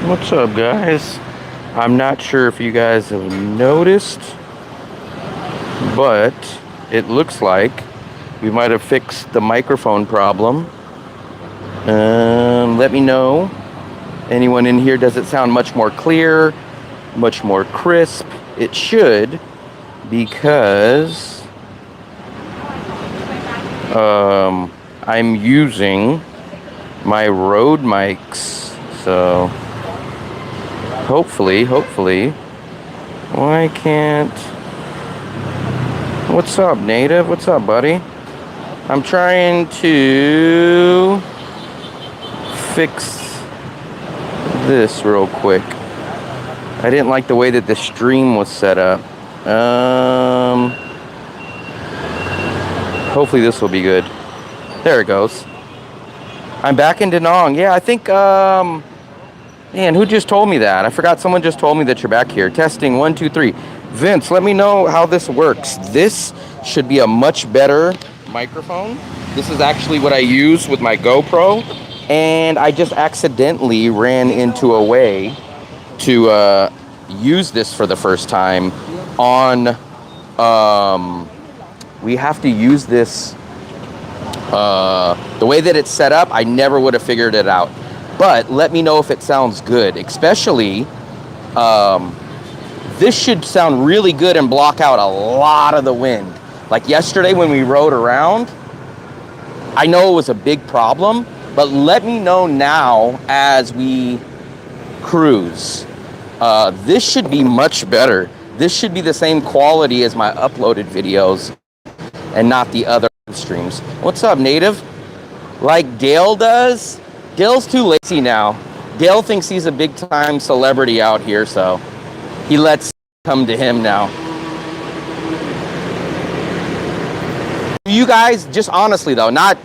What's up, guys? I'm not sure if you guys have noticed, but it looks like we might have fixed the microphone problem. Let me know. Anyone in here, does it sound much more clear, much more crisp? It should, because I'm using my Rode mics, so hopefully, why can't... What's up, Native? What's up, buddy? I'm trying to fix this real quick. I didn't like the way that the stream was set up. Hopefully this will be good. There it goes. I'm back in Danong. Yeah, I think, man, who just told me that? I forgot, someone just told me that you're back here. Testing, 1, 2, 3. Vince, let me know how this works. This should be a much better microphone. This is actually what I use with my GoPro, and I just accidentally ran into a way to use this for the first time on, we have to use this, the way that it's set up, I never would have figured it out. But let me know if it sounds good, especially, this should sound really good and block out a lot of the wind. Like yesterday when we rode around, I know it was a big problem, but let me know now as we cruise. This should be much better. This should be the same quality as my uploaded videos and not the other streams. What's up, Native? Like Dale does? Dale's too lazy now. Dale thinks he's a big time celebrity out here, so he lets come to him now. You guys, just honestly though, not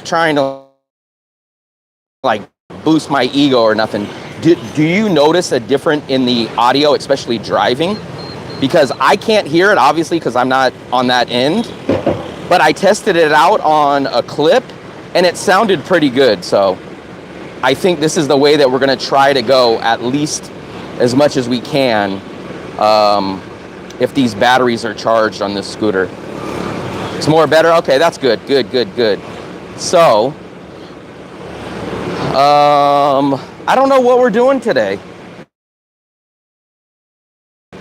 trying to like boost my ego or nothing. Do you notice a difference in the audio, especially driving? Because I can't hear it, obviously, because I'm not on that end. But I tested it out on a clip, and it sounded pretty good. So I think this is the way that we're going to try to go, at least as much as we can, if these batteries are charged on this scooter. It's more better? Okay, that's good. Good. So, I don't know what we're doing today.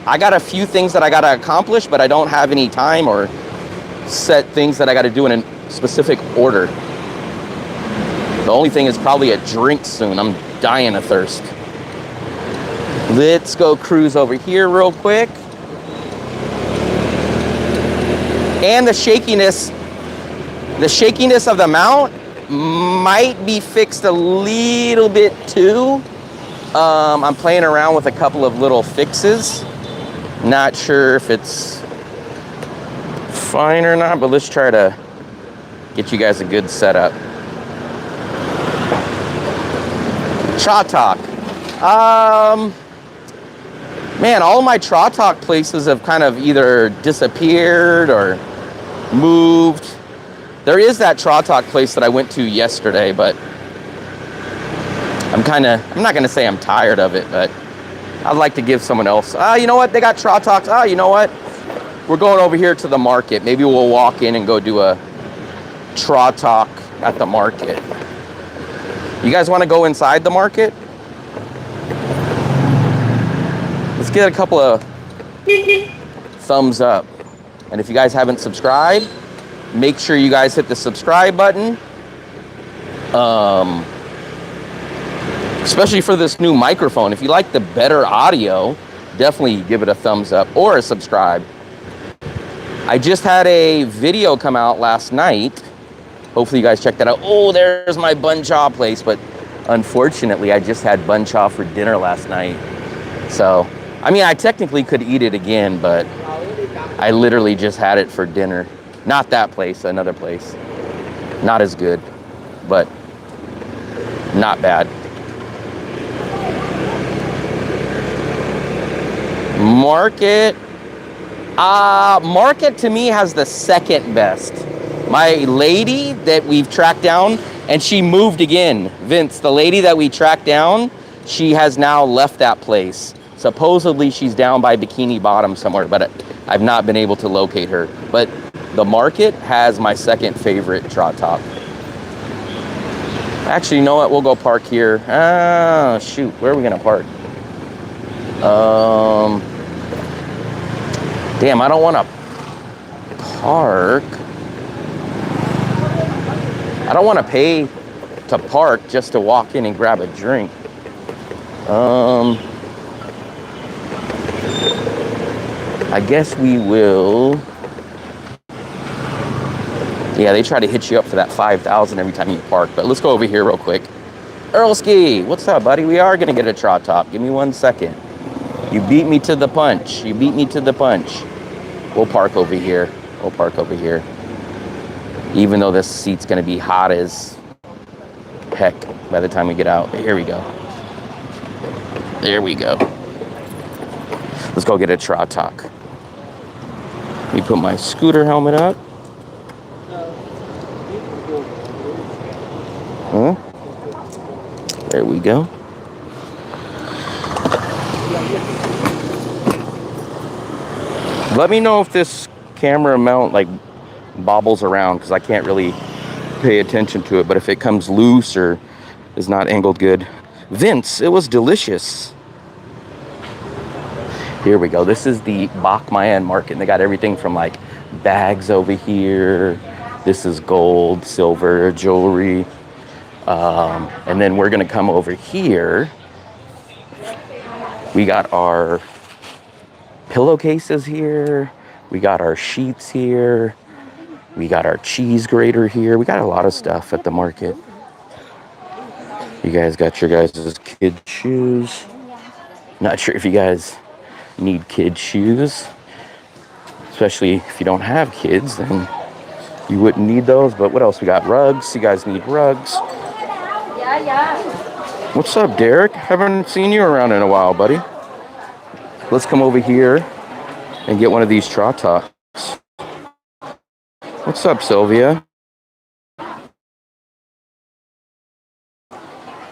I got a few things that I got to accomplish, but I don't have any time or set things that I got to do in a specific order. The only thing is probably a drink soon. I'm dying of thirst. Let's go cruise over here real quick. And the shakiness of the mount might be fixed a little bit too. I'm playing around with a couple of little fixes. Not sure if it's fine or not, but let's try to get you guys a good setup. Trot Talk. Man, all of my Trot Talk places have kind of either disappeared or moved. There is that Trot Talk place that I went to yesterday, but I'm not going to say I'm tired of it, but I'd like to give someone else. You know what? They got Trot Talks. You know what? We're going over here to the market. Maybe we'll walk in and go do a Trot Talk at the market. You guys want to go inside the market? Let's get a couple of thumbs up. And if you guys haven't subscribed, make sure you guys hit the subscribe button. Especially for this new microphone. If you like the better audio, definitely give it a thumbs up or a subscribe. I just had a video come out last night. Hopefully you guys checked that out. Oh, there's my bun chaw place. But unfortunately, I just had bun chaw for dinner last night. So, I mean, I technically could eat it again, but I literally just had it for dinner. Not that place, another place. Not as good, but not bad. Market. Market to me has the second best. My lady that we've tracked down, and she moved again. Vince, the lady that we tracked down, she has now left that place. Supposedly she's down by Bikini Bottom somewhere, but I've not been able to locate her. But the market has my second favorite trot top. Actually, you know what? We'll go park here. Ah, shoot. Where are we gonna park? Damn, I don't want to park. I don't want to pay to park just to walk in and grab a drink. I guess we will. Yeah, they try to hit you up for that $5,000 every time you park. But let's go over here real quick. Earlski, what's up, buddy? We are gonna get a trot top. Give me 1 second. You beat me to the punch. You beat me to the punch. We'll park over here. We'll park over here. Even though this seat's gonna be hot as heck by the time we get out. Here we go. There we go. Let's go get a trot talk. Let me put my scooter helmet up. Huh? There we go. Let me know if this camera mount like bobbles around, because I can't really pay attention to it. But if it comes loose or is not angled good. Vince, it was delicious. Here we go. This is the Bach Mayan market. And they got everything from like bags over here. This is gold, silver, jewelry. And then we're gonna come over here. We got our pillowcases here. We got our sheets here. We got our cheese grater here. We got a lot of stuff at the market. You guys got your guys' kid shoes. Not sure if you guys need kid shoes, especially if you don't have kids, then you wouldn't need those. But what else? We got rugs. You guys need rugs. What's up, Derek? Haven't seen you around in a while, buddy. Let's come over here and get one of these trot tops. What's up, Sylvia?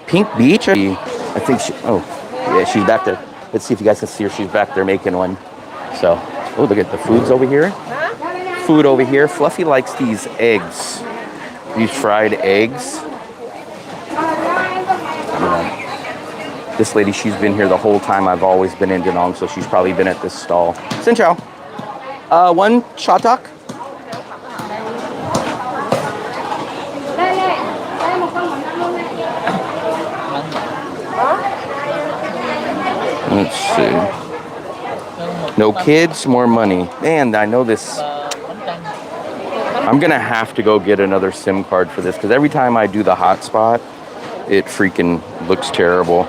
Pink Beach? I think she, oh, yeah, she's back there. Let's see if you guys can see her. She's back there making one. So, oh, look at the food's over here. Food over here. Fluffy likes these eggs. These fried eggs. This lady, she's been here the whole time I've always been in Danong, so she's probably been at this stall. Xin chào. One chatak. Let's see. No kids, more money. Man, I know this. I'm gonna have to go get another SIM card for this, because every time I do the hotspot, it freaking looks terrible.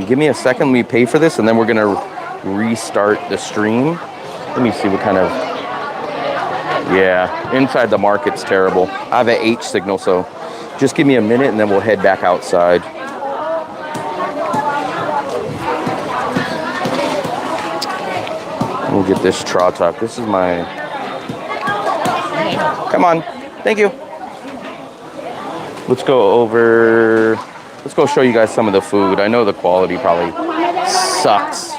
Give me a second, let me pay for this, and then we're gonna restart the stream. Let me see what kind of, yeah, inside the market's terrible. I have an H signal, so just give me a minute and then we'll head back outside. We'll get this trot top. This is my, come on, thank you. Let's go over, let's go show you guys some of the food. I know the quality probably sucks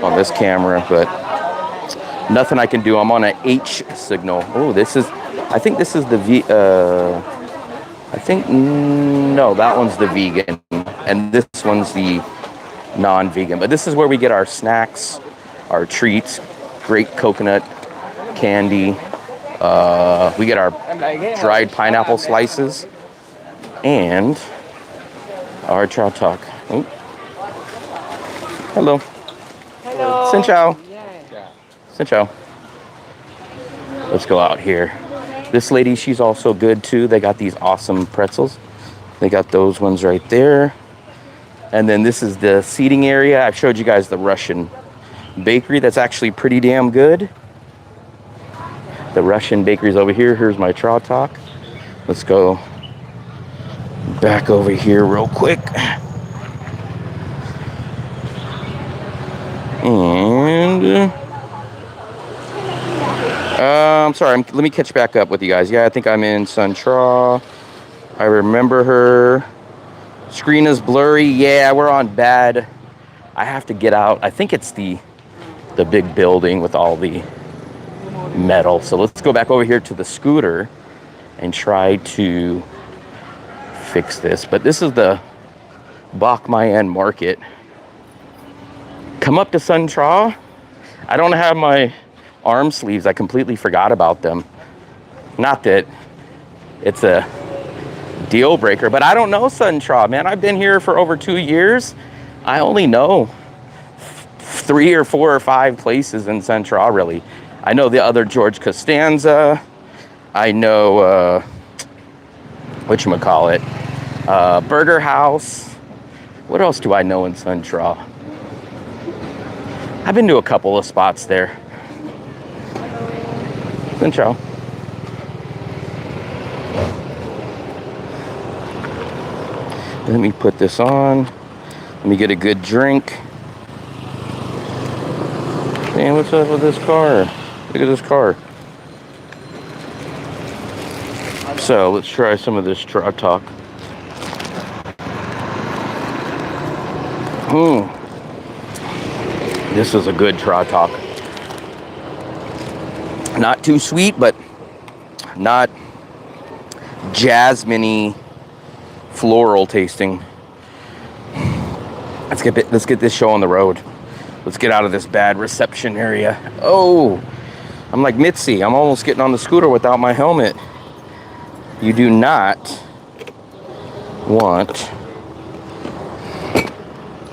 on this camera, but nothing I can do. I'm on an H signal. Oh, this is, I think this is the no, that one's the vegan, and this one's the non-vegan. But this is where we get our snacks, our treats, great coconut candy. We get our dried pineapple slices and our chow talk. Oh. Hello. Hello. Xin chào. Xin chào. Let's go out here. This lady, she's also good too. They got these awesome pretzels. They got those ones right there. And then this is the seating area. I've showed you guys the Russian bakery. That's actually pretty damn good. The Russian bakery's over here. Here's my trot talk. Let's go back over here real quick. And I'm sorry, let me catch back up with you guys. Yeah, I think I'm in Sun Tra. I remember her. Screen is blurry. Yeah, we're on bad. I have to get out. I think it's the big building with all the metal. So let's go back over here to the scooter and try to fix this. But this is the Bach Mayan Market. Come up to Sun Tra. I don't have my arm sleeves. I completely forgot about them. Not that it's a deal breaker, but I don't know Sun Tra, man. I've been here for over 2 years. I only know 3 or 4 or 5 places in Sun Tra, really. I know the other George Costanza. I know, whatchamacallit, Burger House. What else do I know in Sun Tra? I've been to a couple of spots there. Sun Tra. Let me put this on. Let me get a good drink. Man, what's up with this car? Look at this car. So let's try some of this Trot Talk. This is a good Trot Talk. Not too sweet, but not jasmine-y, floral tasting. Let's get this show on the road. Let's get out of this bad reception area. Oh, I'm like Mitzi. I'm almost getting on the scooter without my helmet. You do not want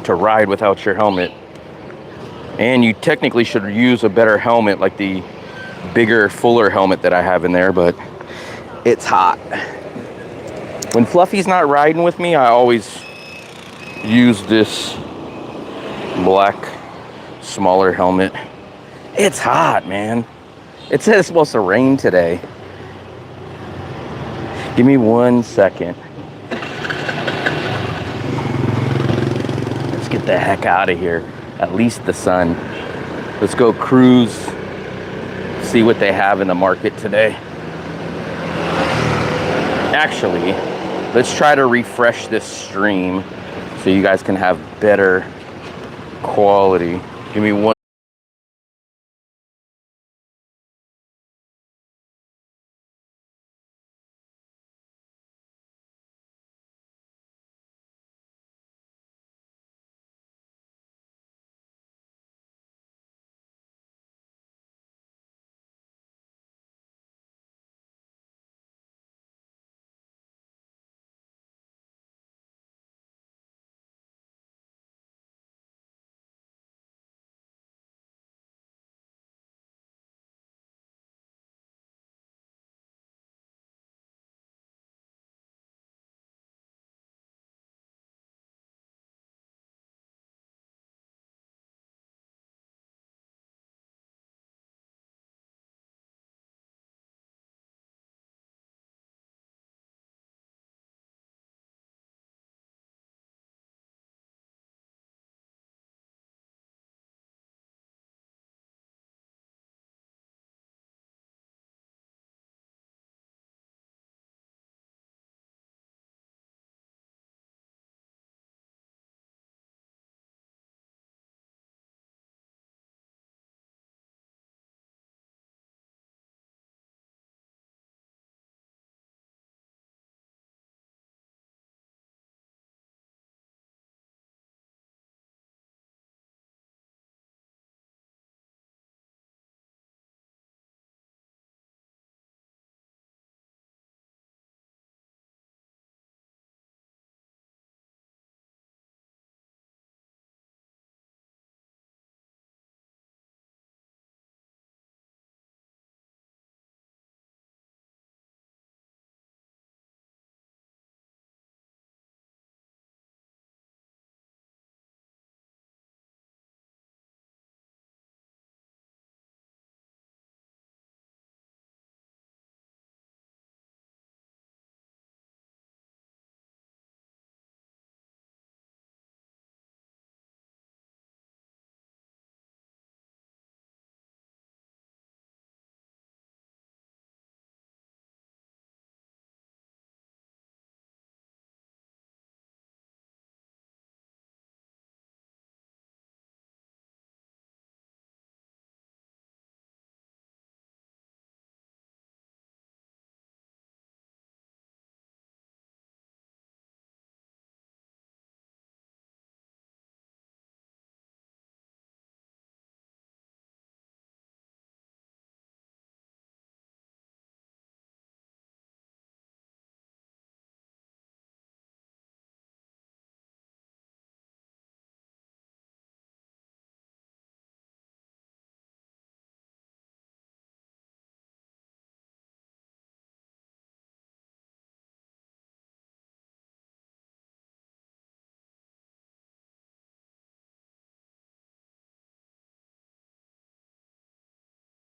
to ride without your helmet. And you technically should use a better helmet, like the bigger, fuller helmet that I have in there, but it's hot. When Fluffy's not riding with me, I always use this black, smaller helmet. It's hot, man. It says it's supposed to rain today. Give me 1 second. Let's get the heck out of here. At least the sun. Let's go cruise. See what they have in the market today. Actually, let's try to refresh this stream so you guys can have better quality. Give me one.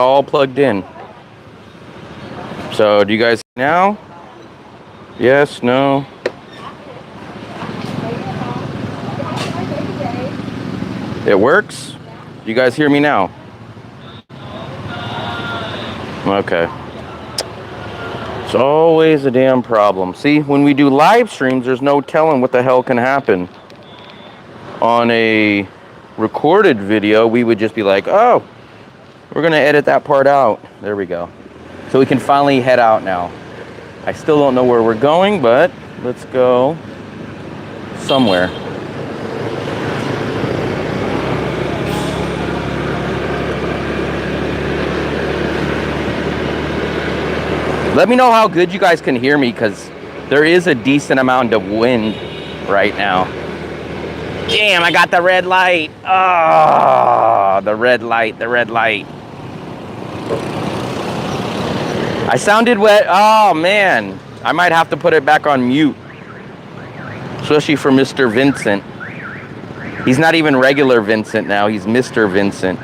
all plugged in. So do you guys now? Yes, no. It works? Do you guys hear me now? Okay. It's always a damn problem. See, when we do live streams, there's no telling what the hell can happen. On a recorded video, we would just be like, oh, we're gonna edit that part out. There we go. So we can finally head out now. I still don't know where we're going, but let's go somewhere. Let me know how good you guys can hear me, because there is a decent amount of wind right now. Damn, I got the red light. Oh, the red light, the red light. I sounded wet. Oh, man. I might have to put it back on mute. Especially for Mr. Vincent. He's not even regular Vincent now. He's Mr. Vincent.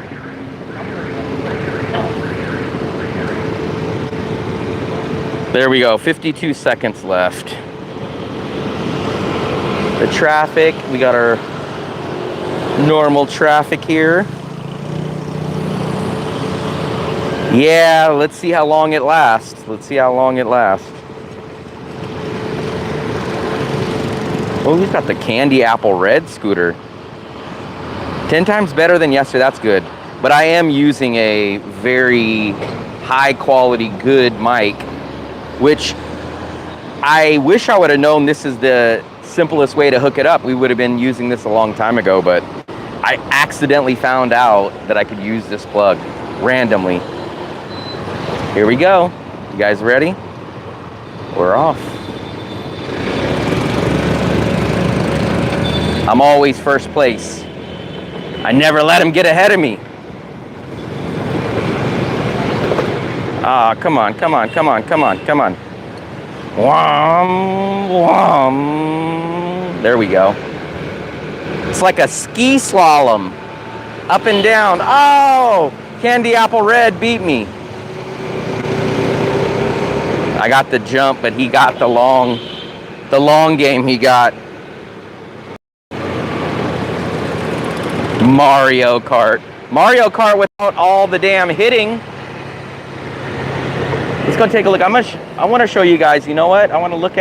There we go. 52 seconds left. The traffic. We got our normal traffic here. Yeah, let's see how long it lasts. Let's see how long it lasts. Oh, we've got the candy apple red scooter. 10 times better than yesterday. That's good. But I am using a very high quality, good mic, which I wish I would have known this is the simplest way to hook it up. We would have been using this a long time ago, but I accidentally found out that I could use this plug randomly. Here we go. You guys ready? We're off. I'm always first place. I never let him get ahead of me. Ah, come on, come on, come on, come on, come on. Whom, whum. There we go. It's like a ski slalom. Up and down. Oh, Candy Apple Red beat me. I got the jump, but he got the long game he got. Mario Kart. Mario Kart without all the damn hitting. Let's go take a look. I want to show you guys, you know what? I want to look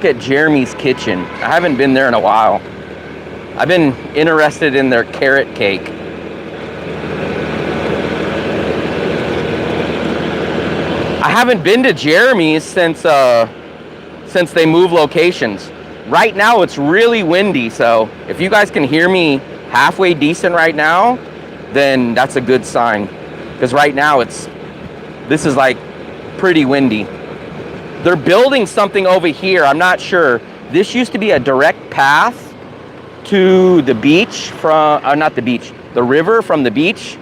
at Jeremy's kitchen. I haven't been there in a while. I've been interested in their carrot cake. I haven't been to Jeremy's since they moved locations. Right now it's really windy, so if you guys can hear me halfway decent right now, then that's a good sign. Because right now this is like pretty windy. They're building something over here. I'm not sure. This used to be a direct path to the beach from, not the beach, the river from the beach,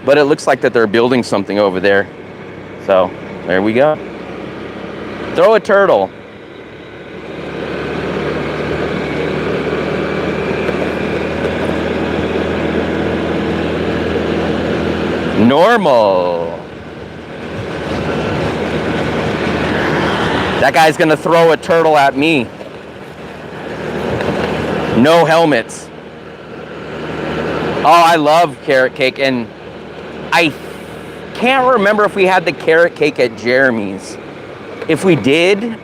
but it looks like that they're building something over there. So there we go. Throw a turtle. Normal. That guy's gonna throw a turtle at me. No helmets. Oh, I love carrot cake, and I can't remember if we had the carrot cake at Jeremy's. If we did,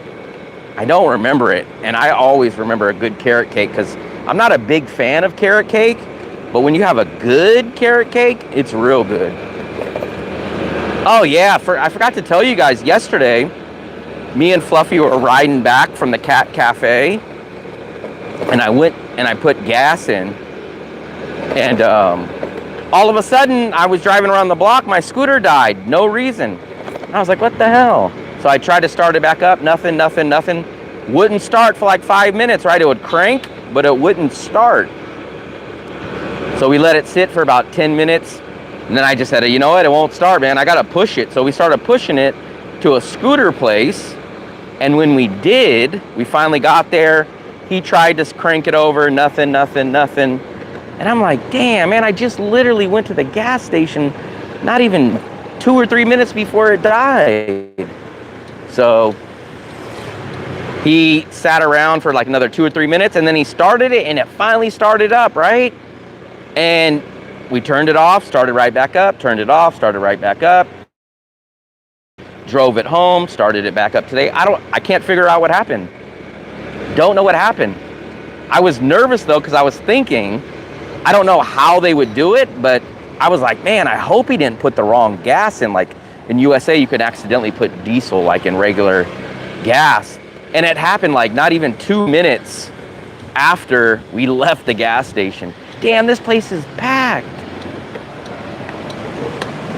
I don't remember it, and I always remember a good carrot cake because I'm not a big fan of carrot cake, but when you have a good carrot cake, it's real good. Oh yeah, I forgot to tell you guys, yesterday, me and Fluffy were riding back from the Cat Cafe, and I went and I put gas in, and all of a sudden, I was driving around the block, my scooter died, no reason. I was like, what the hell? So I tried to start it back up, nothing. Wouldn't start for like 5 minutes, right? It would crank, but it wouldn't start. So we let it sit for about 10 minutes, and then I just said, you know what, it won't start, man, I gotta push it. So we started pushing it to a scooter place, and when we did, we finally got there. He tried to crank it over, nothing. And I'm like, damn, man, I just literally went to the gas station not even 2 or 3 minutes before it died. So he sat around for like another 2 or 3 minutes, and then he started it, and it finally started up, right? And we turned it off, started right back up, turned it off, started right back up, drove it home, started it back up today. I can't figure out what happened. Don't know what happened. I was nervous though, because I was thinking, I don't know how they would do it, but I was like, man, I hope he didn't put the wrong gas in. Like in USA, you could accidentally put diesel like in regular gas. And it happened like not even 2 minutes after we left the gas station. Damn, this place is packed.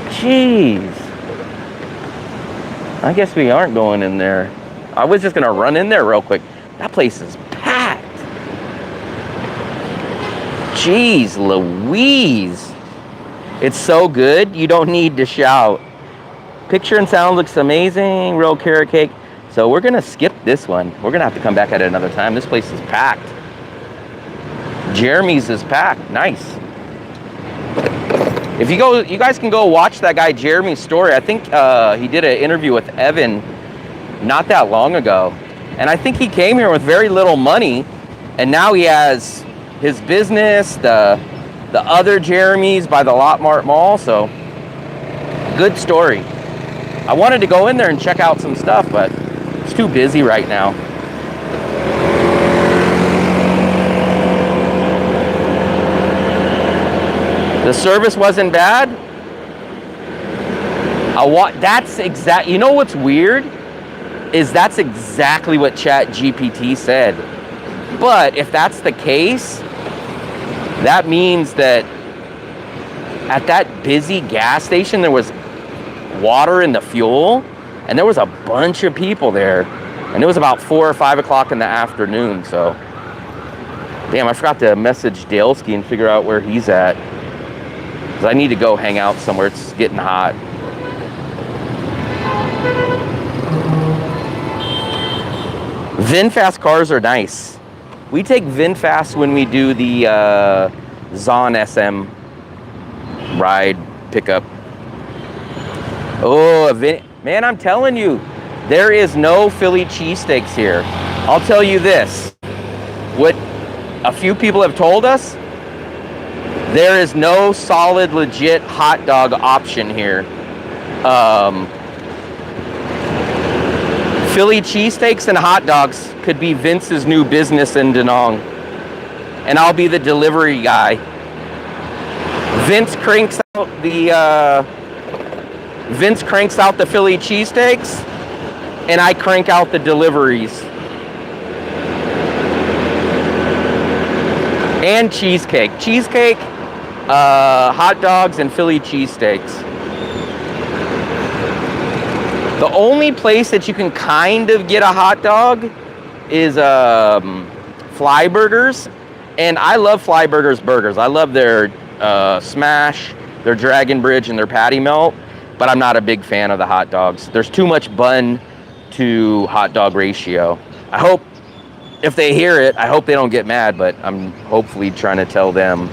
Jeez. I guess we aren't going in there. I was just gonna run in there real quick. That place is packed. Jeez Louise. It's so good, you don't need to shout. Picture and sound looks amazing, real carrot cake. So we're gonna skip this one. We're gonna have to come back at it another time. This place is packed. Jeremy's is packed, nice. If you go, you guys can go watch that guy Jeremy's story. I think he did an interview with Evan not that long ago. And I think he came here with very little money, and now he has his business, the other Jeremy's by the Lot Mart Mall. So good story. I wanted to go in there and check out some stuff, but it's too busy right now. The service wasn't bad. That's exact. You know what's weird is that's exactly what ChatGPT said. But if that's the case, that means that at that busy gas station there was water in the fuel, and there was a bunch of people there, and it was about 4 or 5 o'clock in the afternoon. So, damn, I forgot to message Daleski and figure out where he's at. I need to go hang out somewhere. It's getting hot. VinFast cars are nice. We take VinFast when we do the Zon SM ride pickup. Oh, man, I'm telling you, there is no Philly cheesesteaks here. I'll tell you this. What a few people have told us, there is no solid, legit hot dog option here. Philly cheesesteaks and hot dogs could be Vince's new business in Danong. And I'll be the delivery guy. Vince cranks out the Philly cheesesteaks, and I crank out the deliveries. And cheesecake. Cheesecake, hot dogs, and Philly cheesesteaks. The only place that you can kind of get a hot dog is Fly Burgers. And I love Fly Burgers burgers. I love their smash, their Dragon Bridge, and their patty melt. But I'm not a big fan of the hot dogs. There's too much bun to hot dog ratio. I hope, if they hear it, I hope they don't get mad, but I'm hopefully trying to tell them,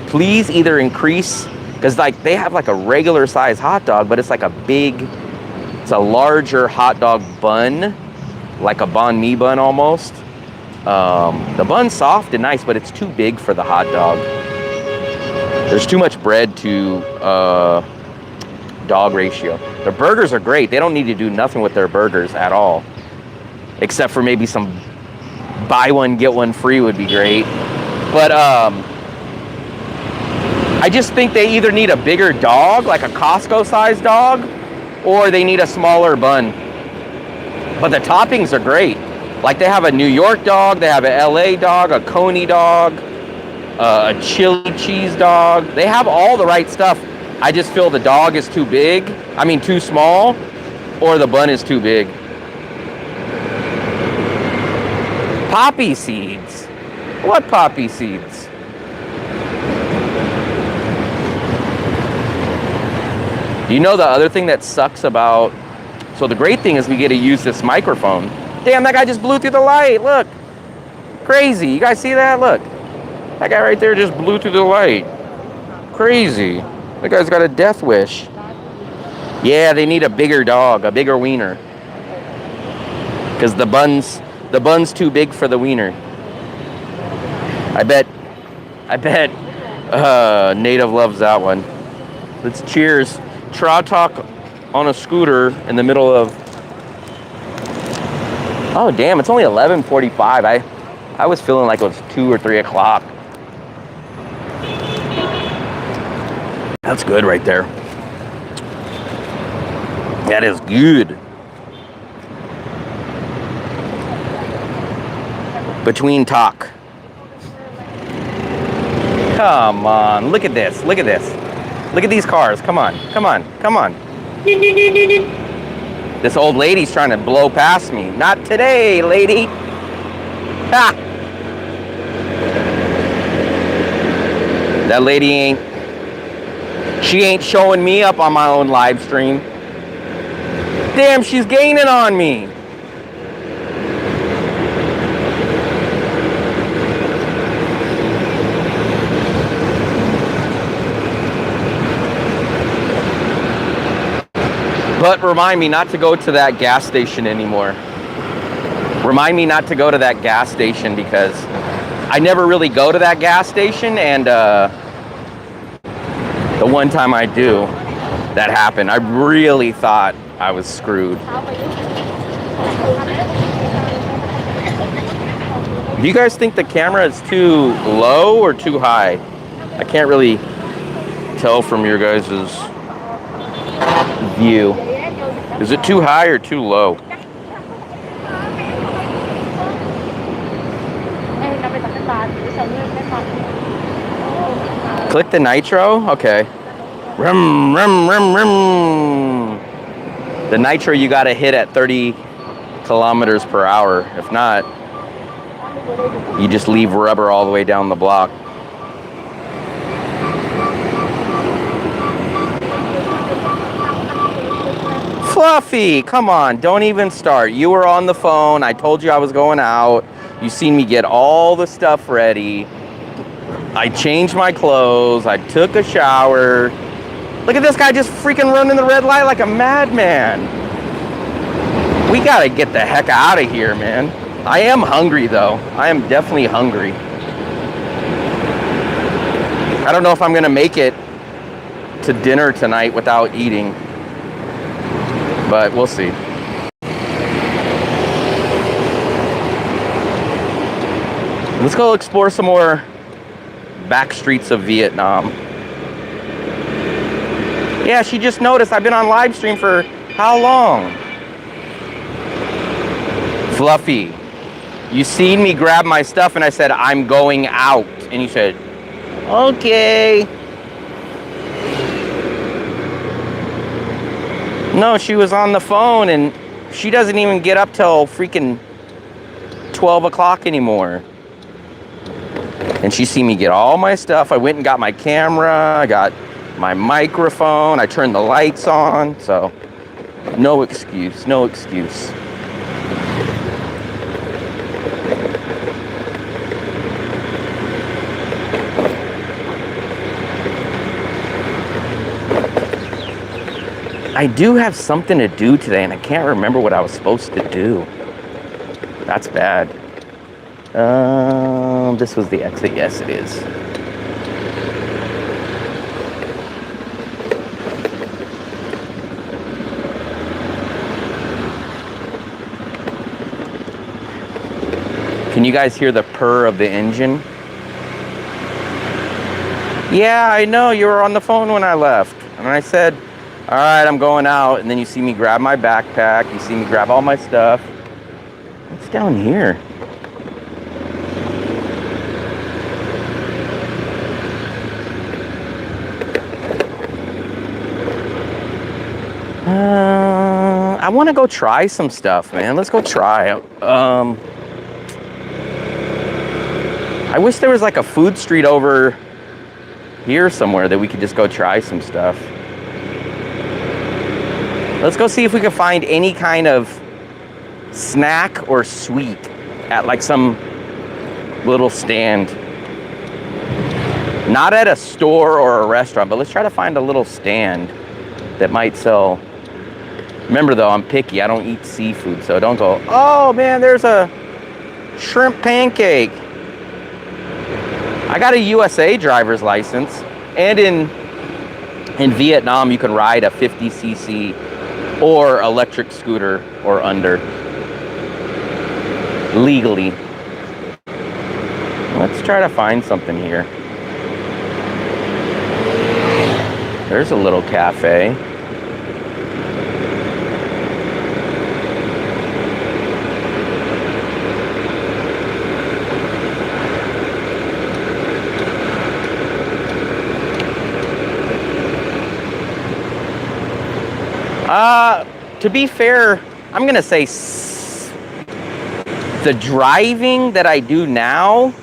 please either increase, because like they have like a regular size hot dog, but it's like it's a larger hot dog bun, like a banh mi bun almost. The bun's soft and nice, but it's too big for the hot dog. There's too much bread to dog ratio. The burgers are great. They don't need to do nothing with their burgers at all, except for maybe some buy one get one free would be great. But I just think they either need a bigger dog, like a Costco sized dog, or they need a smaller bun. But the toppings are great. Like they have a New York dog, they have an LA dog, a Coney dog, a chili cheese dog. They have all the right stuff. I just feel the dog is too big. I mean, too small, or the bun is too big. Poppy seeds. What poppy seeds? Do you know the other thing that sucks about... So the great thing is we get to use this microphone. Damn, that guy just blew through the light. Look. Crazy. You guys see that? Look. That guy right there just blew through the light. Crazy. That guy's got a death wish. Yeah, they need a bigger dog, a bigger wiener. Because the bun's too big for the wiener. I bet Native loves that one. Let's cheers. Trout talk on a scooter in the middle of... Oh, damn, it's only 11:45. I was feeling like it was 2 or 3 o'clock. That's good right there. That is good. Between talk. Come on, look at this, look at this. Look at these cars, come on, come on, come on. This old lady's trying to blow past me. Not today, lady. Ha! That lady she ain't showing me up on my own live stream. Damn, she's gaining on me. But remind me not to go to that gas station anymore. Remind me not to go to that gas station because I never really go to that gas station, and the one time I do, that happened. I really thought I was screwed. Do you guys think the camera is too low or too high? I can't really tell from your guys' view. Is it too high or too low? Click the nitro? Okay. Rum, rum, rum, rum. The nitro you gotta hit at 30 kilometers per hour. If not, you just leave rubber all the way down the block. Fluffy, come on, don't even start. You were on the phone. I told you I was going out. You seen me get all the stuff ready. I changed my clothes. I took a shower. Look at this guy just freaking running the red light like a madman. We gotta get the heck out of here, man. I am hungry though. I am definitely hungry. I don't know if I'm gonna make it to dinner tonight without eating, but we'll see. Let's go explore some more back streets of Vietnam. Yeah, she just noticed I've been on live stream for how long? Fluffy, you seen me grab my stuff and I said, I'm going out. And you said, okay. No, she was on the phone and she doesn't even get up till freaking 12 o'clock anymore. And she seen me get all my stuff. I went and got my camera. I got my microphone. I turned the lights on. So no excuse, no excuse. I do have something to do today, and I can't remember what I was supposed to do. That's bad. This was the exit. Yes, it is. Can you guys hear the purr of the engine? Yeah, I know. You were on the phone when I left. And I said, all right, I'm going out. And then you see me grab my backpack. You see me grab all my stuff. What's down here? I want to go try some stuff, man. Let's go try. I wish there was like a food street over here somewhere that we could just go try some stuff. Let's go see if we can find any kind of snack or sweet at like some little stand. Not at a store or a restaurant, but let's try to find a little stand that might sell. Remember though, I'm picky. I don't eat seafood, so don't go, oh man, there's a shrimp pancake. I got a USA driver's license, and in Vietnam you can ride a 50cc or electric scooter or under legally. Let's try to find something here. There's a little cafe. To be fair, I'm gonna say the driving that I do now,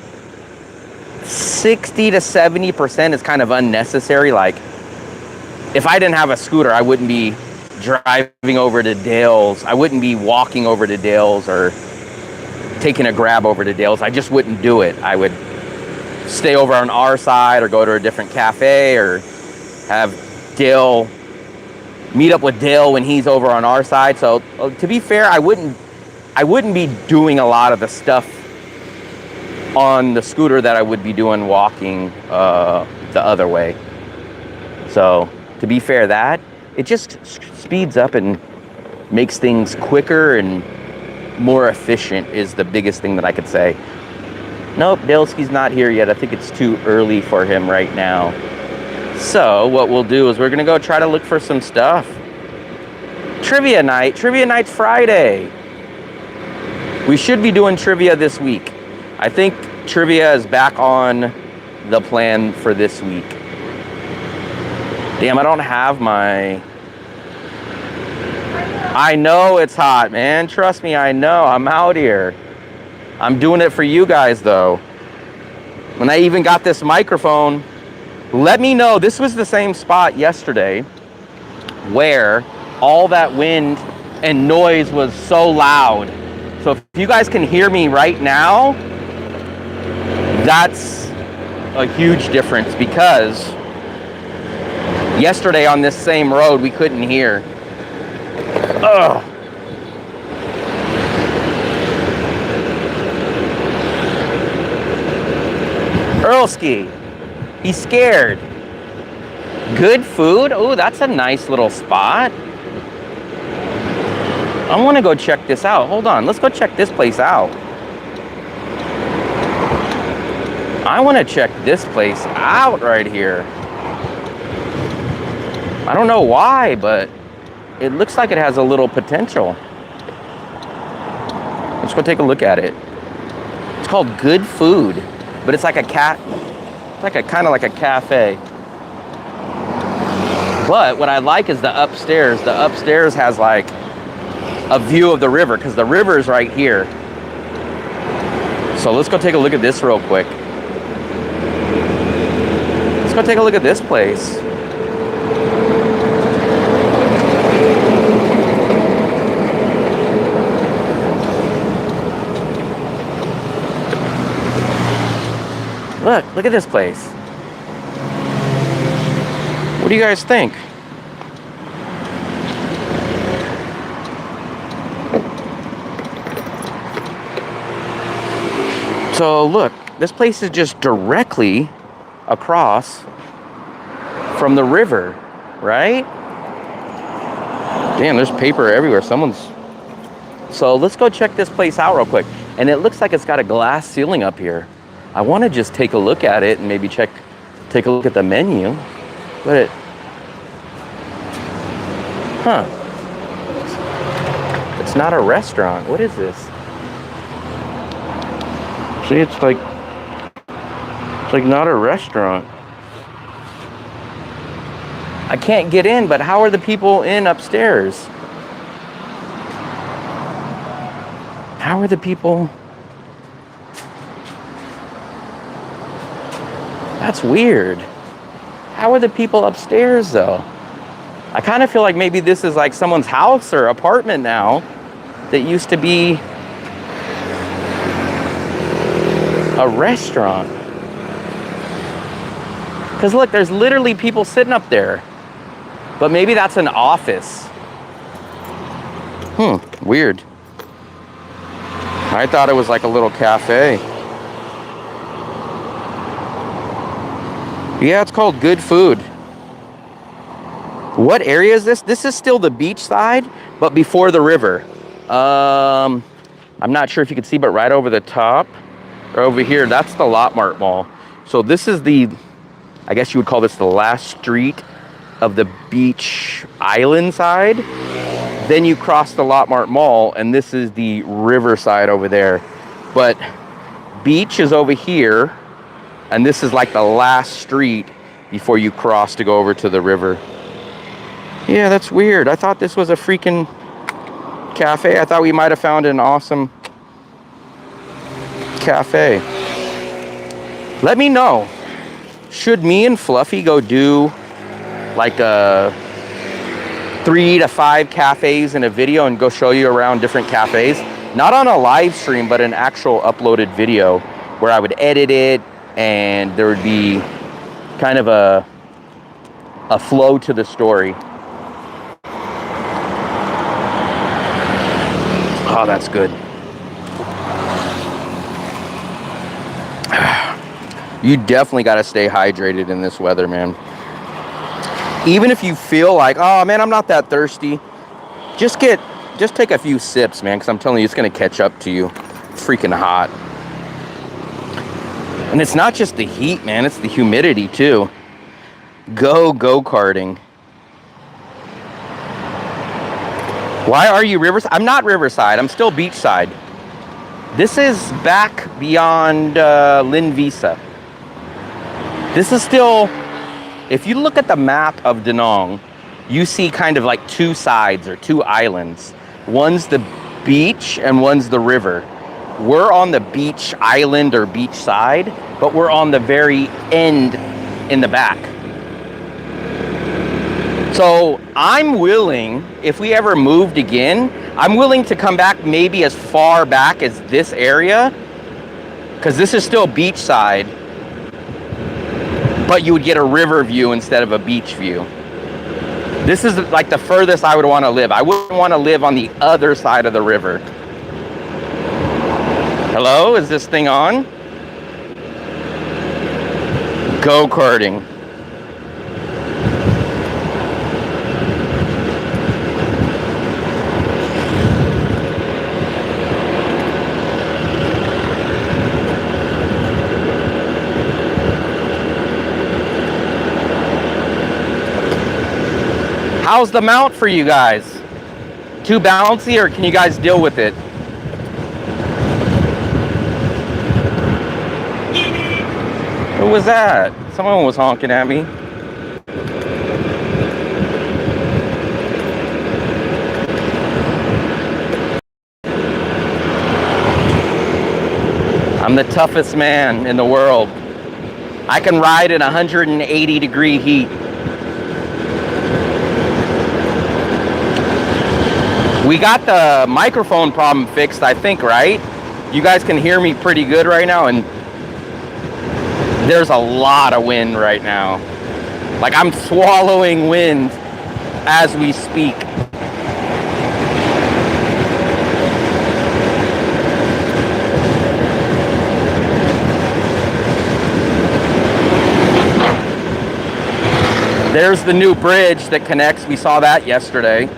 60 to 70% is kind of unnecessary. Like, if I didn't have a scooter, I wouldn't be driving over to Dale's. I wouldn't be walking over to Dale's or taking a grab over to Dale's. I just wouldn't do it. I would stay over on our side or go to a different cafe or have Dale meet up with Dale when he's over on our side. So to be fair, I wouldn't be doing a lot of the stuff on the scooter that I would be doing walking the other way. So to be fair, that it just speeds up and makes things quicker and more efficient is the biggest thing that I could say. Nope, Daleski's not here yet. I think it's too early for him right now. So what we'll do is we're gonna go try to look for some stuff. Trivia night. Trivia night's Friday. We should be doing trivia this week. I think trivia is back on the plan for this week. Damn, I don't have my... I know it's hot, man. Trust me, I know. I'm out here. I'm doing it for you guys, though. When I even got this microphone, let me know. This was the same spot yesterday where all that wind and noise was so loud. So if you guys can hear me right now, that's a huge difference, because yesterday on this same road, we couldn't hear. Ugh. Earlski, he's scared. Good food? Oh, that's a nice little spot. I want to go check this out. Hold on, let's go check this place out. I want to check this place out right here. I don't know why, but it looks like it has a little potential. Let's go take a look at it. It's called Good Food, but it's like a cat, like a kind of like a cafe. But what I like is the upstairs. The upstairs has like a view of the river, because the river is right here. So let's go take a look at this real quick. Let's go take a look at this place. Look at this place. What do you guys think? So look, this place is just directly across from the river, right? Damn, there's paper everywhere. So let's go check this place out real quick. And it looks like it's got a glass ceiling up here. I want to just take a look at it and maybe take a look at the menu. But it's not a restaurant. What is this? See, it's like not a restaurant. I can't get in, but how are the people in upstairs? How are the people? That's weird. How are the people upstairs, though? I kind of feel like maybe this is like someone's house or apartment now that used to be a restaurant. Because look, there's literally people sitting up there. But maybe that's an office. Weird. I thought it was like a little cafe. Yeah, it's called Good Food. What area is this? This is still the beach side, but before the river. I'm not sure if you can see, but right over the top, or over here, that's the Lot Mart Mall. So this is the, I guess you would call this the last street of the beach island side. Then you cross the Lot Mart Mall, and this is the river side over there. But beach is over here, and this is like the last street before you cross to go over to the river. Yeah, that's weird. I thought this was a freaking cafe. I thought we might have found an awesome cafe. Let me know. Should me and Fluffy go do like a 3 to 5 cafes in a video and go show you around different cafes? Not on a live stream, but an actual uploaded video where I would edit it and there would be kind of a flow to the story. Oh, that's good. You definitely got to stay hydrated in this weather, man. Even if you feel like, oh man, I'm not that thirsty, just take a few sips, man, because I'm telling you, it's going to catch up to you. It's freaking hot. And it's not just the heat, man, it's the humidity too. Go-karting. Why are you Riverside? I'm not Riverside, I'm still beachside. This is back beyond Lynn Visa. This is still, if you look at the map of Danong, you see kind of like two sides or two islands. One's the beach and one's the river. We're on the beach island or beach side, but we're on the very end in the back. So I'm willing, if we ever moved again, I'm willing to come back maybe as far back as this area, because this is still beachside, but you would get a river view instead of a beach view. This is like the furthest I would want to live. I wouldn't want to live on the other side of the river. Hello, is this thing on? Go-karting. How's the mount for you guys? Too bouncy, or can you guys deal with it? Who was that? Someone was honking at me. I'm the toughest man in the world. I can ride in 180-degree heat. We got the microphone problem fixed, I think, right? You guys can hear me pretty good right now, and there's a lot of wind right now. Like, I'm swallowing wind as we speak. There's the new bridge that connects. We saw that yesterday.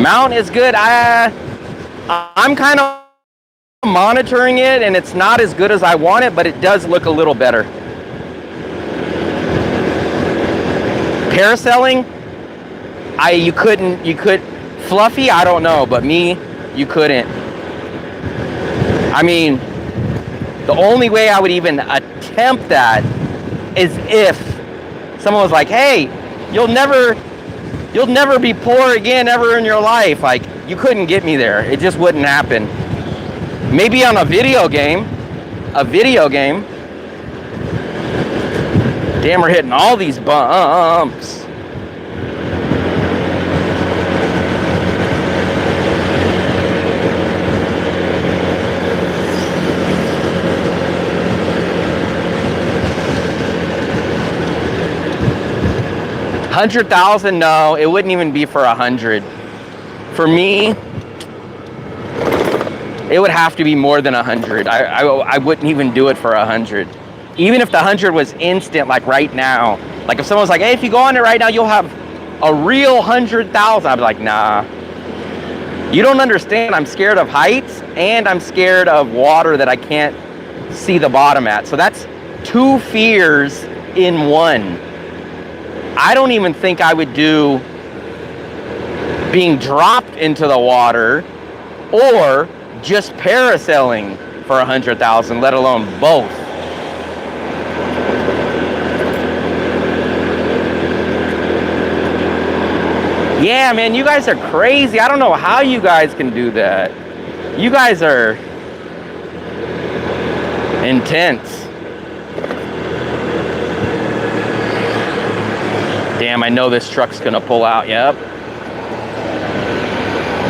Mount is good. I'm kind of monitoring it, and it's not as good as I want it, but it does look a little better. Parasailing, you could. Fluffy, I don't know, but me, you couldn't. I mean, the only way I would even attempt that is if someone was like, hey, you'll never be poor again ever in your life. Like, you couldn't get me there. It just wouldn't happen. Maybe on a video game. Damn, we're hitting all these bumps. 100,000, no, it wouldn't even be for 100. For me, it would have to be more than 100. I wouldn't even do it for 100. Even if the 100 was instant, like right now. Like if someone was like, hey, if you go on it right now, you'll have a real 100,000. I'd be like, nah. You don't understand. I'm scared of heights and I'm scared of water that I can't see the bottom at. So that's 2 fears in one. I don't even think I would do being dropped into the water or just parasailing for 100,000, let alone both. Yeah, man, you guys are crazy. I don't know how you guys can do that. You guys are intense. Damn, I know this truck's gonna pull out. Yep.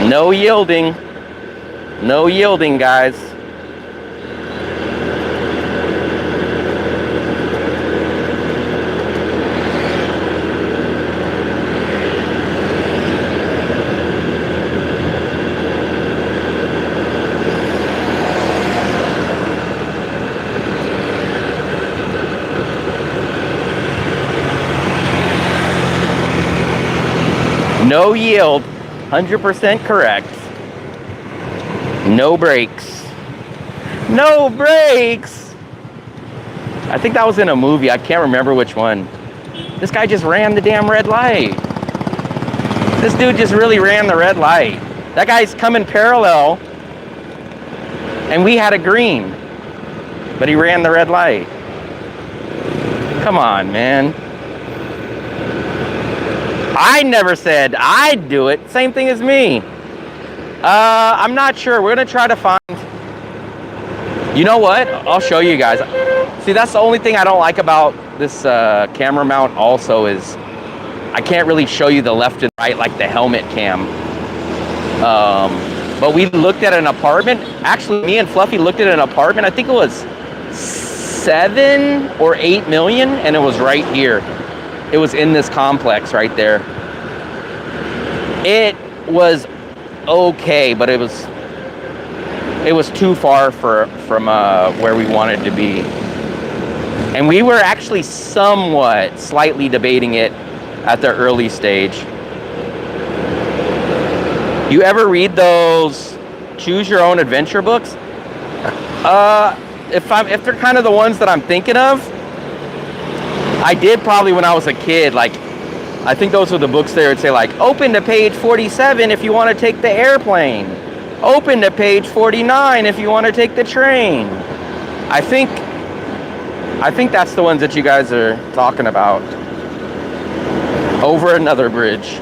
No yielding. No yielding, guys. No yield, 100% correct. No brakes. No brakes! I think that was in a movie. I can't remember which one. This guy just ran the damn red light. This dude just really ran the red light. That guy's coming parallel, and we had a green, but he ran the red light. Come on, man. I never said I'd do it. Same thing as me. I'm not sure. We're gonna try to find. You know what? I'll show you guys. See, that's the only thing I don't like about this camera mount also is I can't really show you the left and right like the helmet cam. But we looked at an apartment. Actually, me and Fluffy looked at an apartment. I think it was 7 or 8 million, and it was right here. It was in this complex right there. It was okay, but it was too far from where we wanted to be. And we were actually somewhat slightly debating it at the early stage. You ever read those choose your own adventure books? If they're kind of the ones that I'm thinking of, I did probably when I was a kid. Like, I think those were the books there would say like, open to page 47 if you want to take the airplane. Open to page 49 if you want to take the train. I think that's the ones that you guys are talking about. Over another bridge.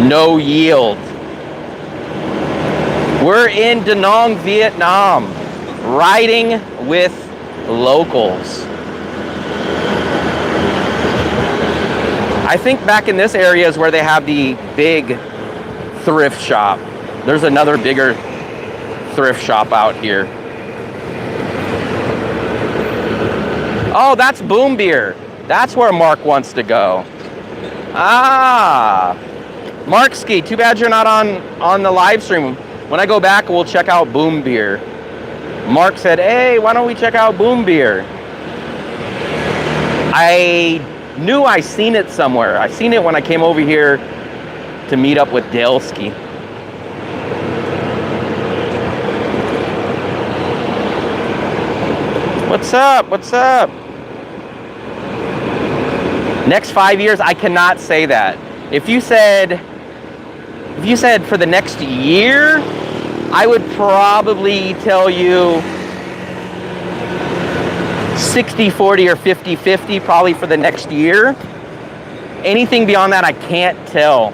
No yield. We're in Da Nang, Vietnam, riding with locals. I think back in this area is where they have the big thrift shop. There's another bigger thrift shop out here. Oh, that's Boom Beer. That's where Mark wants to go. Ah, Markski, too bad you're not on the live stream. When I go back, we'll check out Boom Beer. Mark said, hey, why don't we check out Boom Beer? I knew I seen it somewhere. I seen it when I came over here to meet up with Daleski. What's up? What's up? Next 5 years, I cannot say that. If you said for the next year, I would probably tell you 60-40 or 50-50 probably for the next year. Anything beyond that, I can't tell.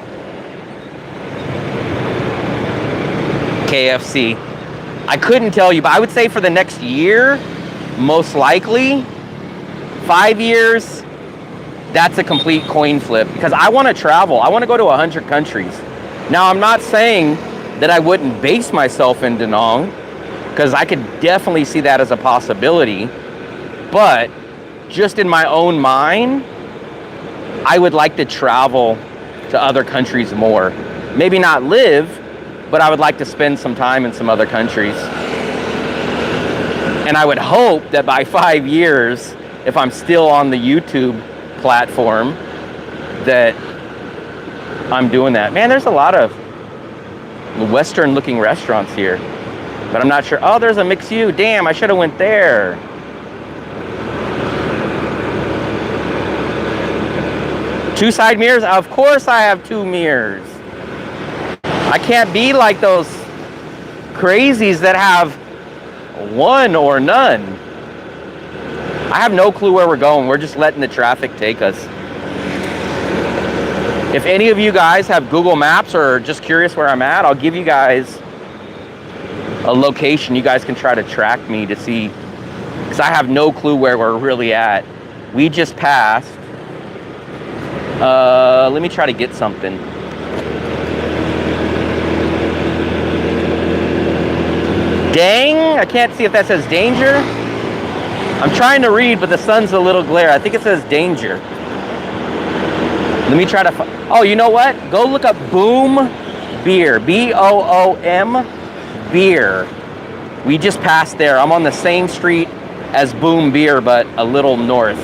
KFC. I couldn't tell you, but I would say for the next year, most likely. 5 years, that's a complete coin flip because I want to travel. I want to go to 100 countries. Now, I'm not saying that I wouldn't base myself in Da Nang because I could definitely see that as a possibility. But just in my own mind, I would like to travel to other countries more. Maybe not live, but I would like to spend some time in some other countries. And I would hope that by 5 years, if I'm still on the YouTube platform, that I'm doing that. Man, there's a lot of Western looking restaurants here, but I'm not sure. Oh, there's a Mix U. Damn, I should have went there. Two side mirrors? Of course I have two mirrors. I can't be like those crazies that have one or none. I have no clue where we're going. We're just letting the traffic take us. If any of you guys have Google Maps or just curious where I'm at, I'll give you guys a location. You guys can try to track me to see, because I have no clue where we're really at. We just passed. Let me try to get something. Dang, I can't see if that says danger. I'm trying to read, but the sun's a little glare. I think it says danger. Let me try to oh, you know what? Go look up Boom Beer. B-O-O-M Beer. We just passed there. I'm on the same street as Boom Beer, but a little north.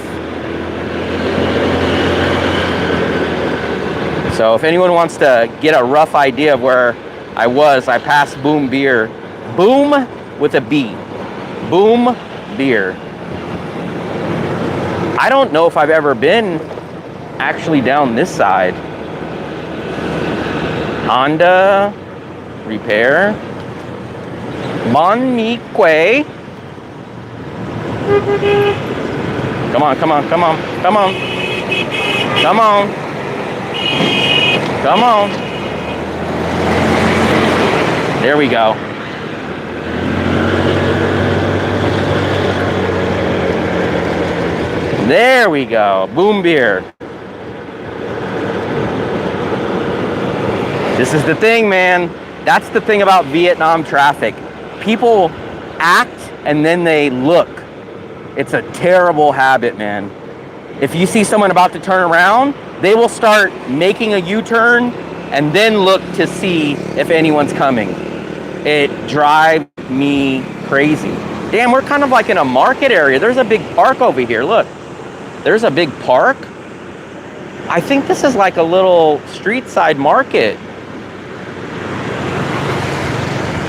So if anyone wants to get a rough idea of where I was, I passed Boom Beer. Boom with a B. Boom Beer. I don't know if I've ever been actually down this side. Honda repair. Monique. Come on, come on, come on, come on. Come on. Come on. There we go. There we go. Boom Beer. This is the thing, man. That's the thing about Vietnam traffic. People act and then they look. It's a terrible habit, man. If you see someone about to turn around, they will start making a U-turn and then look to see if anyone's coming. It drives me crazy. Damn, we're kind of like in a market area. There's a big park over here. Look, there's a big park. I think this is like a little street side market.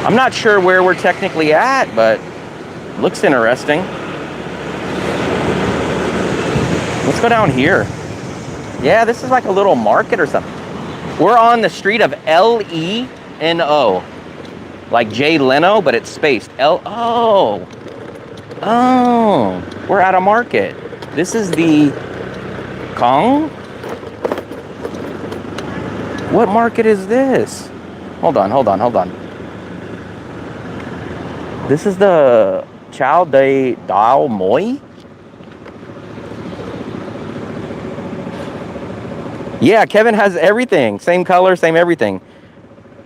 I'm not sure where we're technically at, but it looks interesting. Let's go down here. Yeah, this is like a little market or something. We're on the street of L-E-N-O. Like Jay Leno, but it's spaced. L-O. Oh, we're at a market. This is the Kong? What market is this? Hold on, hold on, hold on. This is the Chow De Dao Moi? Yeah, Kevin has everything. Same color, same everything.